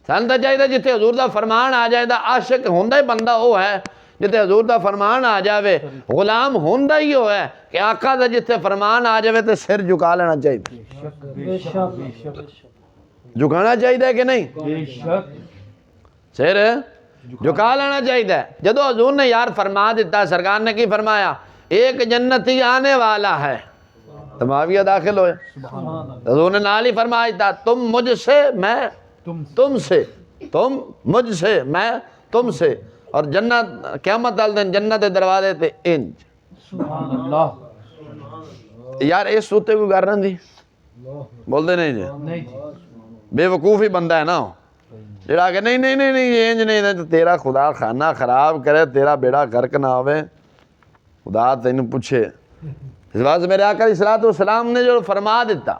سان تے چاہیے جتھے حضور دا فرمان آ جائے دا عاشق ہوندا ہی بندہ وہ ہے جتے حضور دا فرمان آ جاوے غلام ہوندا ہی ہو ہے کہ آقا دا جتے فرمان آ جاوے تے سر جھکا لینا چاہیے بے شک بے شک جھکانا چاہیے کہ نہیں بے شک سر جھکا لینا چاہیے جدو حضور نے یار فرما دیتا سرکار نے کی فرمایا ایک جنتی آنے والا ہے تو معاویہ داخل ہوئے حضور نے نال ہی فرمایا تھا تم مجھ سے میں تم سے تم مجھ سے میں تم سے اور جنت قیامت والے دن جنت دے دروازے تے انج سبحان اللہ یار اس سوتے کو گھر دی بول دے نہیں جی نہیں جی بے وقوفی بندہ ہے نا جڑا کہ نہیں نہیں نہیں نہیں یہ انج نہیں تو تیرا خدا خانہ خراب کرے تیرا بیڑا غرق نہ ہوئے خدا تینوں پوچھے اس بات سے میرے آقا علیہ السلام نے جو فرما دیتا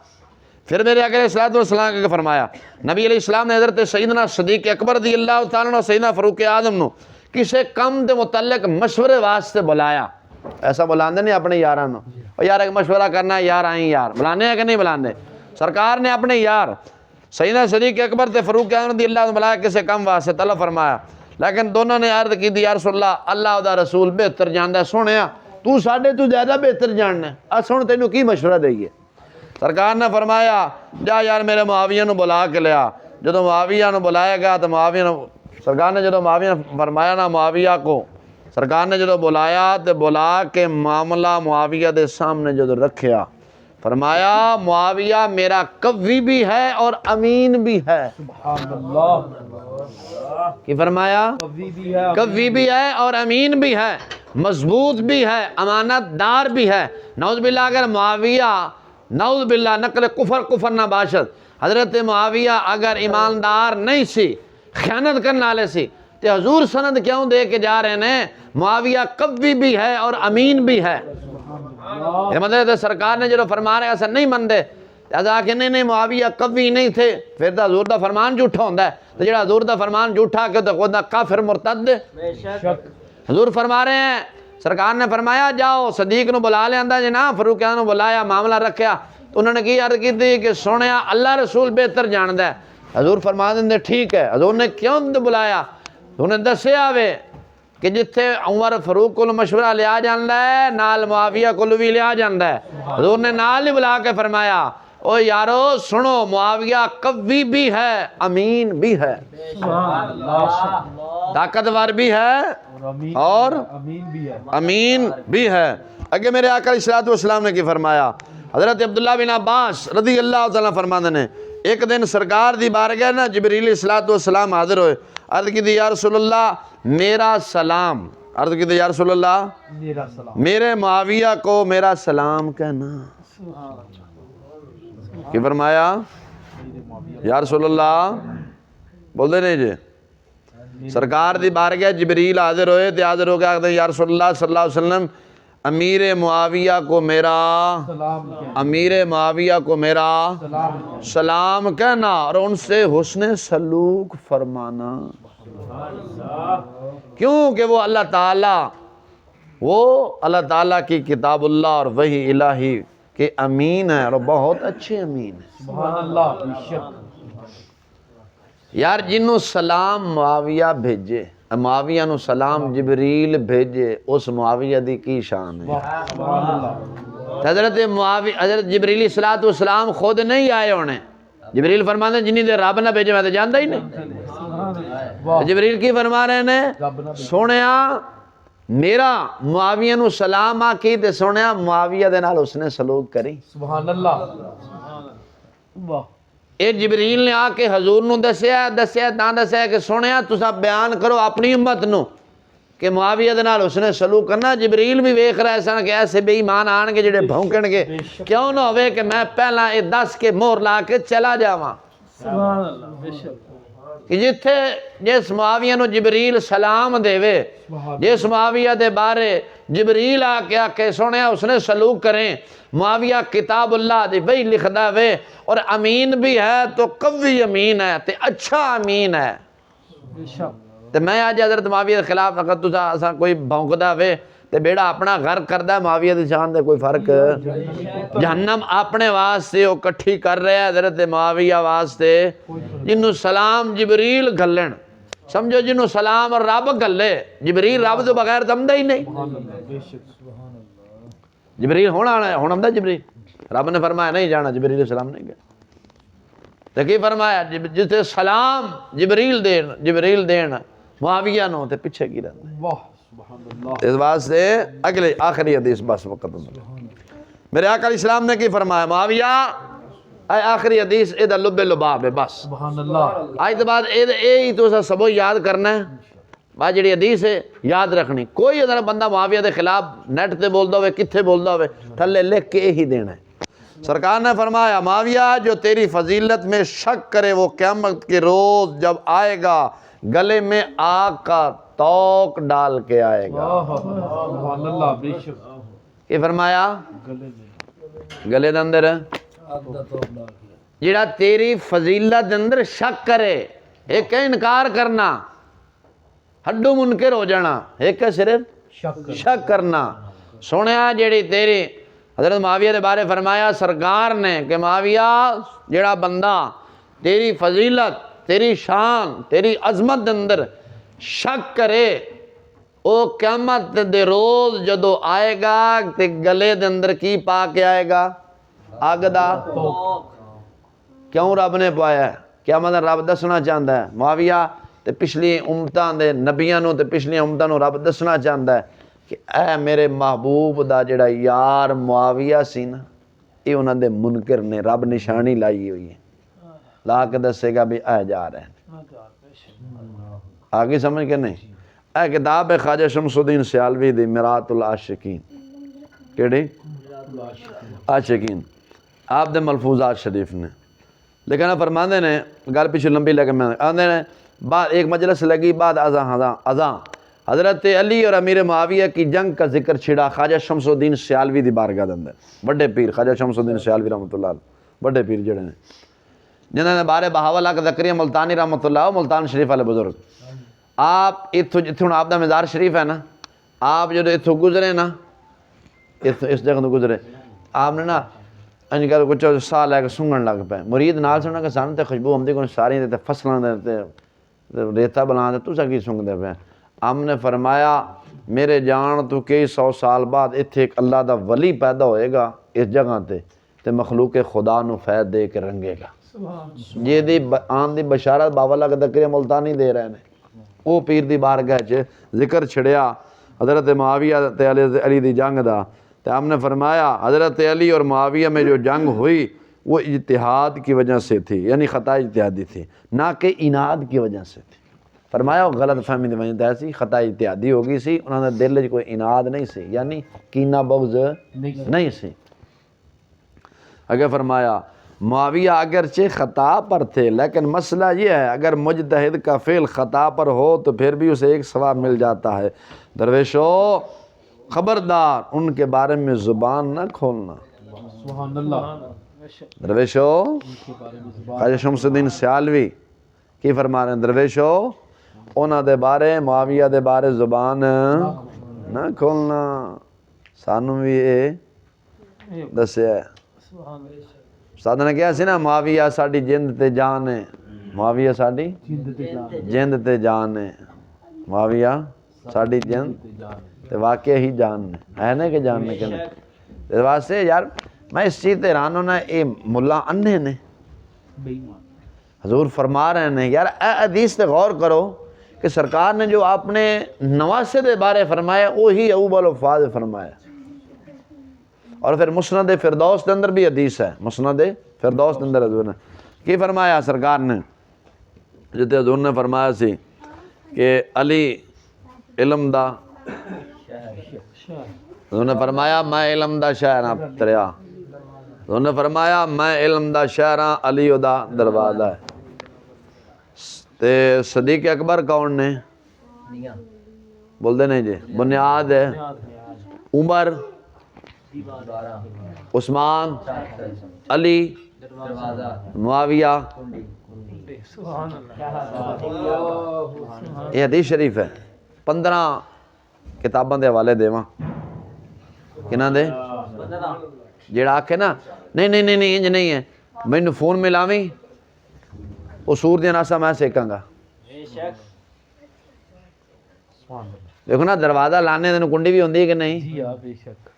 پھر میرے آقا علیہ السلام کا فرمایا نبی علیہ السلام نے حضرت سیدنا صدیق اکبر رضی اللہ تعالیٰ عنہ سیدنا فاروق اعظم نو کسے کم دے متعلق مشورے واسطے بلایا ایسا بلاندے نہیں اپنے یاراں نو اور یار ایک مشورہ کرنا ہے یار آئیں یار بلانے ہیں کہ نہیں بلانے سرکار نے اپنے یار سیدنا صدیق اکبر تے فاروق اعظم رضی اللہ عنہ بلایا کسے کم واسطے طلب فرمایا لیکن دونوں نے عرض کی دی یا رسول اللہ دا رسول بہتر جاندا ہے سونیا تو ساڈے تو زیادہ بہتر جاننا ہے سن تینوں کی مشورہ دئیے سرکار نے فرمایا جا یار میرے معاویہ نو بلا کے لیا جدو معاویہ نو بلایا گیا تو معاویہ نو سرکار نے جدو معاویہ نے فرمایا نا معاویہ کو سرکار نے جدو بلایا تو بلا کے معاملہ معاویہ دے سامنے جدو رکھیا فرمایا معاویہ میرا قوی بھی ہے اور امین بھی ہے سبحان اللہ کہ فرمایا قوی بھی ہے اور امین بھی ہے مضبوط بھی ہے امانت دار بھی ہے نعوذ باللہ اگر معاویہ نعوذ باللہ نقل کفر نہ باشد حضرت معاویہ اگر ایماندار نہیں سی خیانت کرنے والے سی تو حضور سند کیوں دے کے جا رہے ہیں معاویہ قوی بھی ہے اور امین بھی ہے یہ مطلب سرکار نے جو فرما رہے ایسا نہیں مندے ایسا کہ نہیں معاویہ قوی نہیں تھے پھر تو حضور دا فرمان جھوٹا ہوتا ہے تو جڑا حضور دا فرمان جھوٹا کہ تو خود کافر مرتد حضور فرما رہے ہیں سرکار نے فرمایا جاؤ صدیق نو بلا لے آندا جنا فاروق اعظم نو بلایا معاملہ رکھیا تو انہوں نے کی عرض کی تھی کہ سونیا اللہ رسول بہتر جاندا ہے حضور فرما دیں ٹھیک ہے حضور نے کیوں بلایا انہیں دسیا وے کہ جتھے عمر فاروق کو مشورہ لیا جاندا ہے نال معاویہ کو بھی لیا جاندا ہے حضور نے نال ہی بلا کے فرمایا او یارو سنو معاویہ قوی بھی ہے امین بھی ہے طاقتور بھی ہے اور امین بھی ہے اگے میرے آقا علیہ السلام نے کی فرمایا حضرت عبداللہ بن عباس رضی اللہ تعالیٰ فرماندے نے ایک دن سرکار دی بارگاہ نا جبریل علیہ السلام حاضر ہوئے عرض کی دی یا رسول اللہ میرا سلام عرض کی دی یا رسول اللہ میرے معاویہ کو میرا سلام کہنا کی فرمایا یا رسول اللہ بول دے نہیں جی سرکار دی بارگاہ جبریل حاضر ہوئے تے حاضر ہو گیا یا رسول اللہ صلی اللہ علیہ وسلم امیر معاویہ کو میرا سلام کہنا اور ان سے حسن سلوک فرمانا کیونکہ وہ اللہ تعالیٰ کی کتاب اللہ اور وحی الہی کے امین ہے اور بہت اچھے امین ہے سبحان اللہ یار جنوں سلام معاویہ بھیجے معاویہ نو سلام جبریل بھیجے اس معاویہ دی کی شان ہے حضرت جبریل علیہ السلام خود نہیں آئے ہونے جبریل فرماتے ہیں جنہی دے رب نہ بھیجے میں تو جانتا ہی نہیں جبریل کی فرما رہے ہیں سونیا میرا معاویہ نو سلام آکی تے سونیا معاویہ دے نال اس نے سلوک کری سبحان اللہ اے جبریل نے آ کے حضور نو دسیا کہ سونیا تسا بیان کرو اپنی امت نو کہ معاویہ دے نال اس نے سلوک کرنا جبریل بھی ویکھ رہا ہے سن کہ ایسے بے ایمان آن گے جڑے بھونکن گے کیوں نہ ہوئے کہ میں پہلا اے 10 کے مہر لا کے چلا جاواں سبحان اللہ بے شک کہ جتھے جس معاویہ نو جبریل سلام دے وے جس معاویہ دے بارے جبریل آ کے سنیا اس نے سلوک کریں معاویہ کتاب اللہ دی وہی لکھدا وے اور امین بھی ہے تو قوی امین ہے تے اچھا امین ہے تے میں آج حضرت معاویہ کے خلاف اگر تسا کوئی بھونکدا وے تے بیڑا اپنا غرق کردا ہے معاویہ دی شان دے کوئی فرق جہنم اپنے واسطے وہ کٹھی کر رہا ہے حضرت معاویہ واسطے جنوں سلام جبریل گھلن سمجھو جنہوں سلام اور رب گلے جبریل رب تو بغیر دمدا ہی نہیں بے شک سبحان اللہ جبریل ہونا آنا ہے ہونا ہمدا جبریل رب نے فرمایا نہیں جانا جبریل علیہ السلام نہیں گیا تو کی فرمایا جتے سلام جبریل دین معاویہ نو تے پیچھے کی رہتا ہے واہ سبحان اللہ اس واسطے اگلے آخری حدیث بس وقت میرے آقا علیہ السلام نے کی فرمایا معاویہ اے آخری حدیث ادھر لب لباب ہے بس سبحان اللہ آج تو بعد اے تو سبو یاد کرنا ہے بات جڑی حدیث ہے یاد رکھنی کوئی ادھر بندہ معاویہ دے خلاف نیٹ تے بولدا ہوئے کتھے بولدا ہوئے تھلے لکھ کے ہی دینا ہے سرکار نے فرمایا معاویہ جو تیری فضیلت میں شک کرے وہ قیامت کے روز جب آئے گا گلے میں آگ کا توق ڈال کے آئے گا سبحان اللہ بے شک کہ فرمایا گلے میں گلے دے اندر جڑا تیری فضیلت دے اندر شک کرے ایک ہے انکار کرنا ہڈو منکر ہو جانا ایک ہے صرف شک کرنا سنیا جیڑی تیری حضرت معاویہ دے بارے فرمایا سرکار نے کہ معاویہ جڑا بندہ تیری فضیلت تیری شان تیری عظمت دے اندر شک کرے او قیامت دے روز جدو آئے گا تے گلے دے اندر کی پا کے آئے گا آگ دا کیوں رب نے پایا ہے کیا مطلب رب دسنا چاہتا ہے معاویہ تے پچھلی امتاں دے نبیاں نو تے پچھلی امتاں نو رب دسنا چاہتا ہے کہ اے میرے محبوب دا جڑا یار معاویہ سی نا یہ انہاں دے منکر نے رب نشانی لائی ہوئی ہے لا کے دسے گا بھی اے جا رہے ہیں آگے سمجھ کے نہیں اے کتاب ہے خواجہ شمس الدین سیالوی دی مرات العاشقین کیڑی عاشقین آپ دے ملفوظات شریف نے لیکن فرماندے نے گل پیچھے لمبی لگے میں آندے نے بعد ایک مجلس لگی بعد اذان حضرت علی اور امیر معاویہ کی جنگ کا ذکر چھڑا خواجہ شمس الدین سیالوی دی بارگاہ دے اندر بڑے پیر خواجہ شمس الدین سیالوی رحمۃ اللہ علیہ بڑے پیر جڑے نے جنہوں نے بارے بہاول حق زکریا ملتانی رحمۃ اللہ ملتان شریف والے بزرگ آپ اتھوں جتھوں آپ دا مزار شریف ہے نا آپ جدو اتھوں گزرے نا اس جگہ تو گزرے آپ نے نا انج کر کچھ سا لے کے سونگن لگ پے مرید نال سننا کہ سان تے خوشبو آمدی کوئی ساری تے فصلاں دے تے ریتا بنا دے تساں کی سونگدے پے ہم نے فرمایا میرے جان تو کئی 100 سال بعد اتھے ایک اللہ دا ولی پیدا ہوئے گا اس جگہ تے مخلوق خدا نو فیض دے کے رنگے گا یہ دی آن دی بشارت بابا اللہ کا دکری ملتانی دے رہے ہیں او پیر دی بارگاہ چ ذکر چھڑیا حضرت معاویہ تے علی دی جنگ دا تے ہم نے فرمایا حضرت علی اور معاویہ میں جو جنگ ہوئی وہ اجتہاد کی وجہ سے تھی یعنی خطا اجتہادی تھی نہ کہ اناد کی وجہ سے تھی فرمایا وہ غلط فہمی دی وجہ سے خطا اجتہادی ہو گئی سی انہوں نے دل وچ کوئی اناد نہیں سی یعنی کینہ بغض نہیں سی اگر فرمایا معاویہ اگرچہ خطا پر تھے لیکن مسئلہ یہ ہے اگر مجتہد کا فعل خطا پر ہو تو پھر بھی اسے ایک ثواب مل جاتا ہے درویشو خبردار ان کے بارے میں زبان نہ کھولنا سبحان اللہ درویشو خواجہ شمس الدین سیالوی کی فرما رہے ہیں درویشو انہاں دے بارے معاویہ دے بارے زبان نہ کھولنا سانوں بھی یہ دسیا ہے استاد نے کہا سی نا معاویہ ساڈی جند تے جان ہے معاویہ ساڈی جند تے جان ہے معاویہ ساڈی جند تے واقعہ ہی جان ہے نا کہ جان نے کہنا اس واسطے یار میں اس چیز تے حیران ہونا اے ملا انھے نے حضور فرما رہے ہیں یار اے حدیث تے غور کرو کہ سرکار نے جو اپنے نواسے دے بارے فرمایا وہی اول الفاظ فرمایا اور پھر مسند فردوس دے اندر بھی حدیث ہے مسند فردوس دے اندر حضور نے کی فرمایا سرکار نے جتے حضور نے فرمایا سی کہ علی علم دا حضور نے فرمایا میں علم دا شہر ہاں تریا حضور نے فرمایا میں علم دا شہر ہاں علی دا دروازہ ہے تے صدیق اکبر کون نے بول دے نہیں جی بنیاد ہے عمر عثمان علی معاویہ یہ حدیث شریف ہے 15 کتاباں دے حوالے دیواں کنہاں دے جیڑا آکھے نا نہیں انج نہیں ہے مینوں فون ملاویں اصول دیا ناسا میں سیکھاں گا سبحان اللہ دیکھو نا دروازہ لانے دن کنڈی بھی ہوندی ہے کہ نہیں؟ جی ہاں بے شک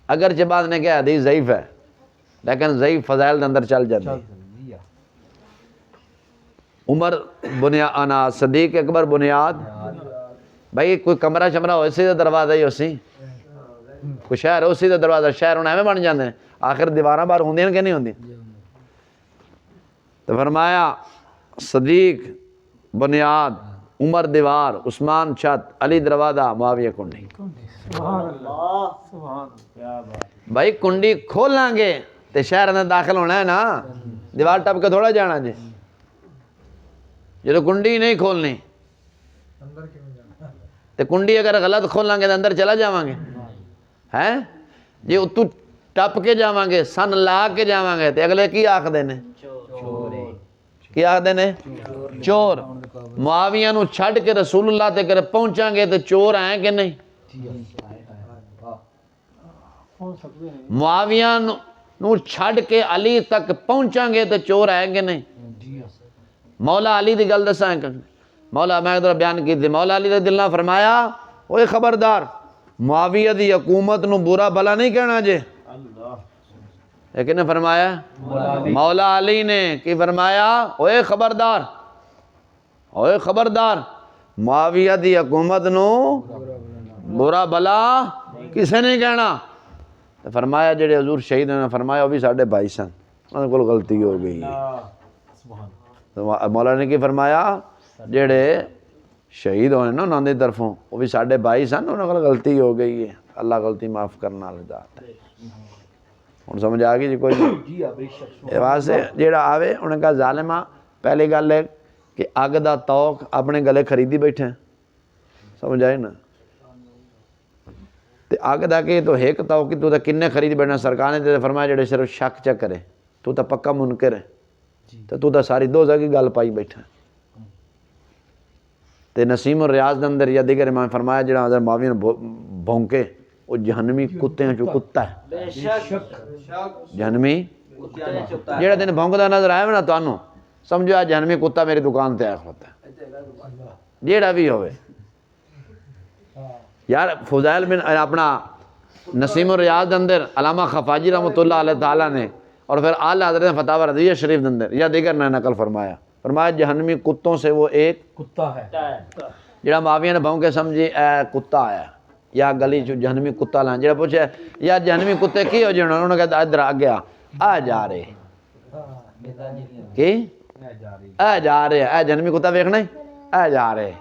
اگرچہ بعد نے کہا حدیث ضعیف ہے لیکن ضعیف فضائل دے اندر چل جاندی. جی ہاں عمر بنیاد صدیق اکبر بنیاد بھائی کوئی کمرہ شمرہ ہو اسی دا دروازہ ہی اسی کوئی شہر ہو اسی دا دروازہ شہر ہونا ایویں بن جاندے ہیں آخر دیواراں باہر ہوندیاں کہ نہیں ہوندی. تو فرمایا صدیق بنیاد عمر دیوار عثمان چھت علی دروازہ معاویہ کنڈی. سبحان اللہ سبحان کیا بات بھائی کنڈی کھولیں گے تو شہر اندر داخل ہونا ہے نا دیوار ٹپ کے تھوڑا جانا جی جب کنڈی نہیں کھولنی تو کنڈی اگر غلط کھولیں گے تو اندر چلا جاواں گے ہیں جی اتو ٹپ کے جاواں گے سن لا کے جاواں گے تو اگلے کی آکھ دینے کی آکھ دینے چور. معاویہ نو چھڑ کے رسول اللہ تے کرے پہنچاں گے تو چور آئیں کہ نہیں؟ کون سکتے ہیں معاویہ نو چھڑ کے علی تک پہنچاں گے تو چور آئیں گے نہیں؟ جی ہاں مولا علی دی گل دساں کہ مولا میں ادھر بیان کی تھی مولا علی رضی اللہ فرمایا اوے خبردار معاویہ دی حکومت نو برا بلا نہیں کہنا جے. اللہ لیکن نے فرمایا مولا علی نے کی فرمایا اوے خبردار معاویہ دی حکومت نو برا بلا کسے نہیں کہنا. تو فرمایا جڑے حضور شہید نے فرمایا وہ بھی ساڈے بھائی سن انہاں کول غلطی ہو گئی ہے. سبحان تو مولا نے کی فرمایا جڑے شہید ہوئے نا انہاں دی طرفوں وہ بھی ساڈے بھائی سن انہاں کول غلطی ہو گئی ہے اللہ غلطی معاف کرنا والا ذات ہے. ہن سمجھ آ گئی جی کوئی نہیں. جی ہاں بے شک یہ واسطے جیڑا آوے انہیں کہا ظالمہ پہلی گل ہے کہ اگ دا توق اپنے گلے خریدی بیٹھے ہیں سمجھ آئی نا تے اگ دا کہ تو ایک توق کی تو تا کنے خرید بیٹھنا سرکار نے تے فرمایا جڑے صرف شک چک کرے تو تا پکا منکر ہے تو تا ساری دوزہ کی گل پائی بیٹھا ہے. تے نسیم الریاض دے اندر یا دیگر امام فرمایا جڑا حضرت معاویہ نے بھونکے وہ جہنمی کتے ہیں جو کتا ہے جہنمی جڑا دن بھونکدا نظر آئے نا تانوں سمجھو آج جہنمی کتا میری دکان تے آیا کھڑوتا ہے جیڑا بھی ہوئے. یار فضائل بن اپنا نسیم الریاض دے اندر علامہ خفاجی رحمۃ اللہ علیہ تعالیٰ نے اور پھر اعلیٰ حضرت فتاوی رضویہ شریف دے اندر یا دیگر نے نقل فرمایا جہنمی کتوں سے وہ ایک کتا ہے جڑا معاویہ نے بھونکے سمجھی اے کتا آیا یا گلی چ جہنمی کتا لان جڑا پوچھے یا جہنمی کتے کی ہو جانے انہوں نے کہا ادھر آ گیا آ جا رہے کی اے جا رہے اے جہنمی کتا ویکھنا ہی اے جا رہے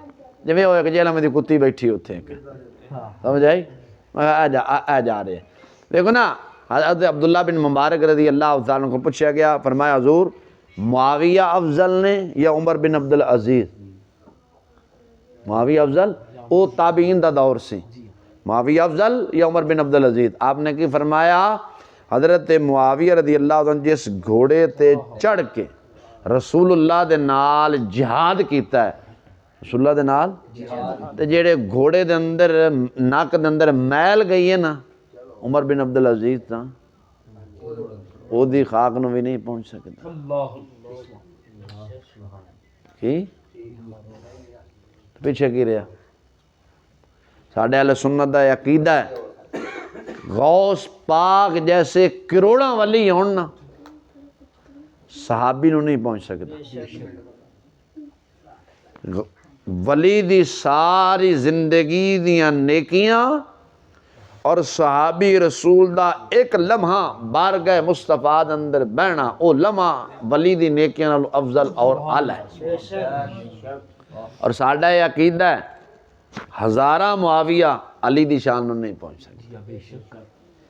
جویں وہ ایک جیل میں دی کتی بیٹھی اوتھے سمجھ آئی اے جا رہے دیکھو نا حضرت عبداللہ بن مبارک رضی اللہ تعالیٰ کو پوچھا گیا فرمایا حضور معاویہ افضل نے یا عمر بن عبدالعزیز معاویہ افضل او تابعین دا دور سے معاویہ افضل یا عمر بن عبدالعزیز آپ نے کی فرمایا حضرت معاویہ رضی اللہ عنہ جس گھوڑے تے چڑھ کے رسول اللہ دے نال جہاد کیتا ہے رسول اللہ دے نال تے جیڑے گھوڑے دے اندر ناک دے اندر میل گئی ہے نا عمر بن عبدالعزیز تا او دی خاک نو بھی نہیں پہنچ سکتا اللہ کی پیچھے کی رہا ساڑھے اہل سنت دا عقیدہ ہے غوث پاک جیسے کروڑاں ولی ہون نا صحابی نو نہیں پہنچ سکتا ولی دی ساری زندگی دیاں نیکیاں اور صحابی رسول دا ایک لمحہ بارگاہ مصطفیٰ دے اندر بہنا او لمحہ ولی دی نیکیاں نالوں افضل اور اعلی ہے اور ساڈا یہ عقیدہ ہے ہزاراں معاویہ علی دی شان نو نہیں پہنچ سکے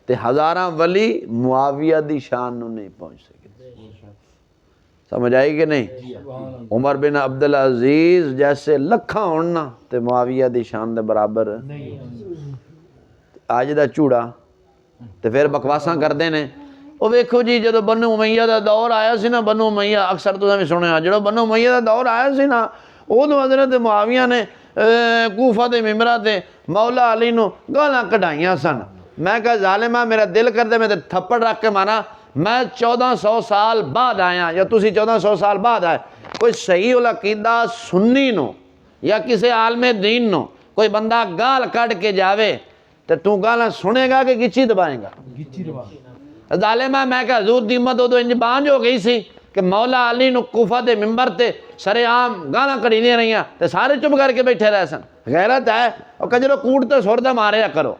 تے ہزاراں ولی معاویہ دی شان نو نہیں پہنچ سکے سمجھ آئی کہ نہیں عمر بن عبدالعزیز جیسے لکھاں ہونا تے معاویہ دی شان دے برابر آج دا چوڑا تے پھر بکواساں کر دینے وہ ویکھو جی جدو بنو امیہ دا دور آیا سی نا بنو امیہ اکثر تو بھی سنے جدو بنو امیہ دا دور آیا سی نا وہ تو حضرت معاویہ نے کوفہ دے ممبرہ تے مولا علی نو گالاں کڈھائیاں سن میں کہا ظالمہ میرا دل کر دے میں تے تھپڑ رکھ کے مانا میں 1400 سال بعد آیا یا تسی 1400 سال بعد آئے کوئی صحیح العقیدہ سنی نو یا کسی عالم دین نو کوئی بندہ گال کٹ کے جاوے تو گالاں سنے گا کہ گچی دبائیں گا؟ گچی دبا ظالمہ میں کہ حضور دی امت ادو انج بانج ہو گئی سی کہ مولا علی نو کوفہ دے ممبر تے سرے عام گالاں کڑی نہیں رہیاں تے سارے چپ کر کے بیٹھے رہ سن۔ غیرت ہے اور کجرو کوٹ تے سر دے ماریا کرو،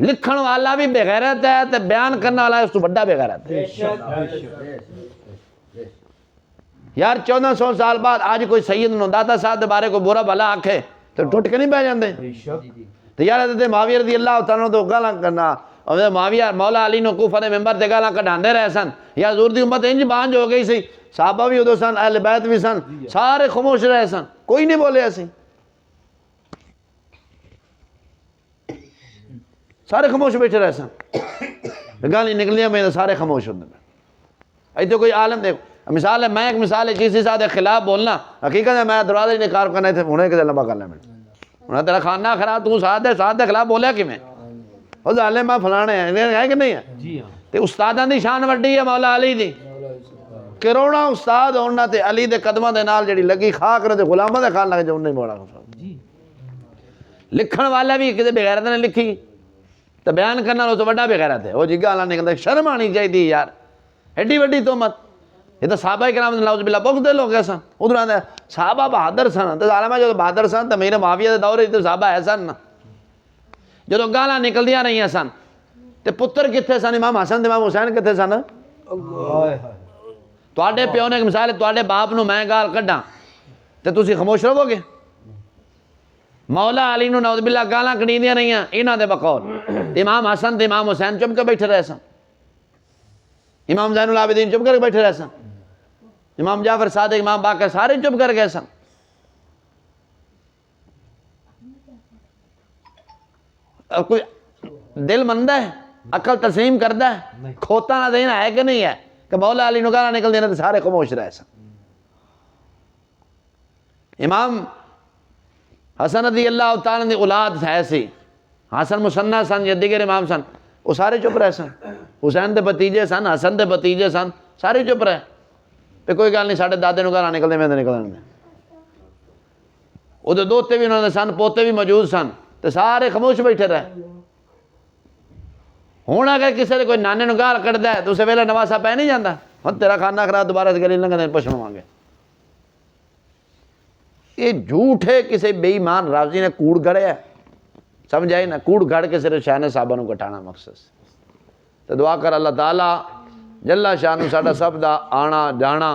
لکھن والا بھی بے غیرت ہے تے بیان کرنے والا اس تو بڑا بے غیرت ہے۔ یار 1400 سال بعد آج کوئی سید نو داتا صاحب دے بارے کو برا بھلا آکھے تو ٹوٹ کے نہیں بہ جاندے؟ تو یار حضرت معاویہ رضی اللہ تعالیٰ تو گالاں کرنا، اور معاویہ مولا علی نو کوفہ دے ممبر تے گالاں کڈھاندے رہے سن، یا حضور دی امت انج بانج ہو گئی سی، صحابہ بھی ادو سن، اہل بیت بھی سن، سارے خاموش رہے سن، کوئی نہیں بولے اسی، سارے خاموش بیٹھے رہے سن، گالی نکلیاں میں سارے خاموش ہوندے میں۔ ایتھے کوئی عالم دیکھو، مثال ہے، میں ایک مثال ہے کسی صاحب کے خلاف بولنا، حقیقت ہے میں دروازے نہیں کار کرنا تھے انہیں کدے لمبا کرنا میں انہیں تیرا خانہ خراب، تو صاحب دے خلاف بولیا کہ میں وہ ظالم میں فلانے ہیں، ہے کہ نہیں ہے؟ جی ہاں تے استاداں دی شان وڈی ہے مولا علی دی، کروڑاں استاد ہونا تے علی دے قدماں دے نال جڑی لگی خاک رہے تے غلاماں دے خان لگے جو نہیں موڑا۔ جی لکھن والا بھی کسی بغیرت نے لکھی تے بیان کرنا اس تو بڑا بغیرت ہے، وہ جی گالاں نکلدا، شرم آنی چاہیے یار، ایڈی وڈی تہمت۔ یہ تو صحابہ کرام نعوذ باللہ بغض دل ہو گئے سن، ادھر آندے صحابہ بہادر سن، تے ظالما جو بہادر سن تے میرے معاویہ دے دور وچ صحابہ ہے سن، جدوں گالاں نکلدیاں رہیاں سن تے پتر کتھے سن؟ امام حسن تے امام حسین کتھے سن؟ تواڈے پیو نے ایک مثال ہے، تواڈے باپ نو میں گال کڈاں تے تسی خاموش رہو گے؟ مولا علی نو نعوذ باللہ گالاں کڈیندیاں رہیاں انہاں دے بقول، تے امام حسن تے امام حسین چپ کے بیٹھے رہے سن، امام زین العابدین چپ کر کے بیٹھے رہے سن، امام جعفر صادق، امام باقر سارے چپ کر گئے سن۔ کوئی دل مندہ ہے، عقل تسلیم کردا ہے، کھوتا نہ دینا ہے کہ نہیں ہے کہ مولا علی نو گالاں نکل دینا تے سارے خاموش رہے سن۔ امام حسن رضی اللہ تعالیٰ دی اولاد ہے سی، حسن مصنع سن یا دیگر امام سن، وہ سارے چپ رہے سن، حسین دے بتیجے سن، حسن دے بتیجے سن، سارے چپ رہے پہ کوئی گل نہیں، ساڈے دادے نو گالاں نکل دے میں تے نکلن میں، وہ دوتے بھی انہوں نے سن، پوتے بھی موجود سن، تے سارے خاموش بیٹھے رہے۔ ہوں اگر کسی نے کوئی نانے نو گال کٹدا ہے تو اسے ویلے نواسا پہ نہیں جاندا، ہن تیرا کھانا خراب دوبارہ سے گلی لنگھدے پچھڑواں گے۔ یہ جھوٹ ہے، کسی بے ایمان راضی نے کوڑ گڑیا، سمجھ آئی نا؟ کوڑ گڑ کے صرف شان صحابہ نو کٹانا مقصد۔ تو دعا کر اللہ تعالیٰ جل شانو ساڈا سب دا آنا جانا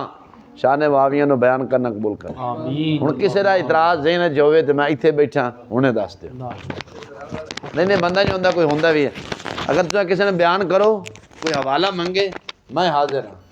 شان معاویہ نو بیان کرنا قبول کر۔ آمین۔ ہن کسی دا اعتراض ذہن جو ہوئے تے میں ایتھے بیٹھا انہیں دس دیو، نہیں بندہ نہیں ہوندا، کوئی ہوندا بھی ہے، اگر تساں کسی نے بیان کرو کوئی حوالہ منگے میں حاضر ہوں۔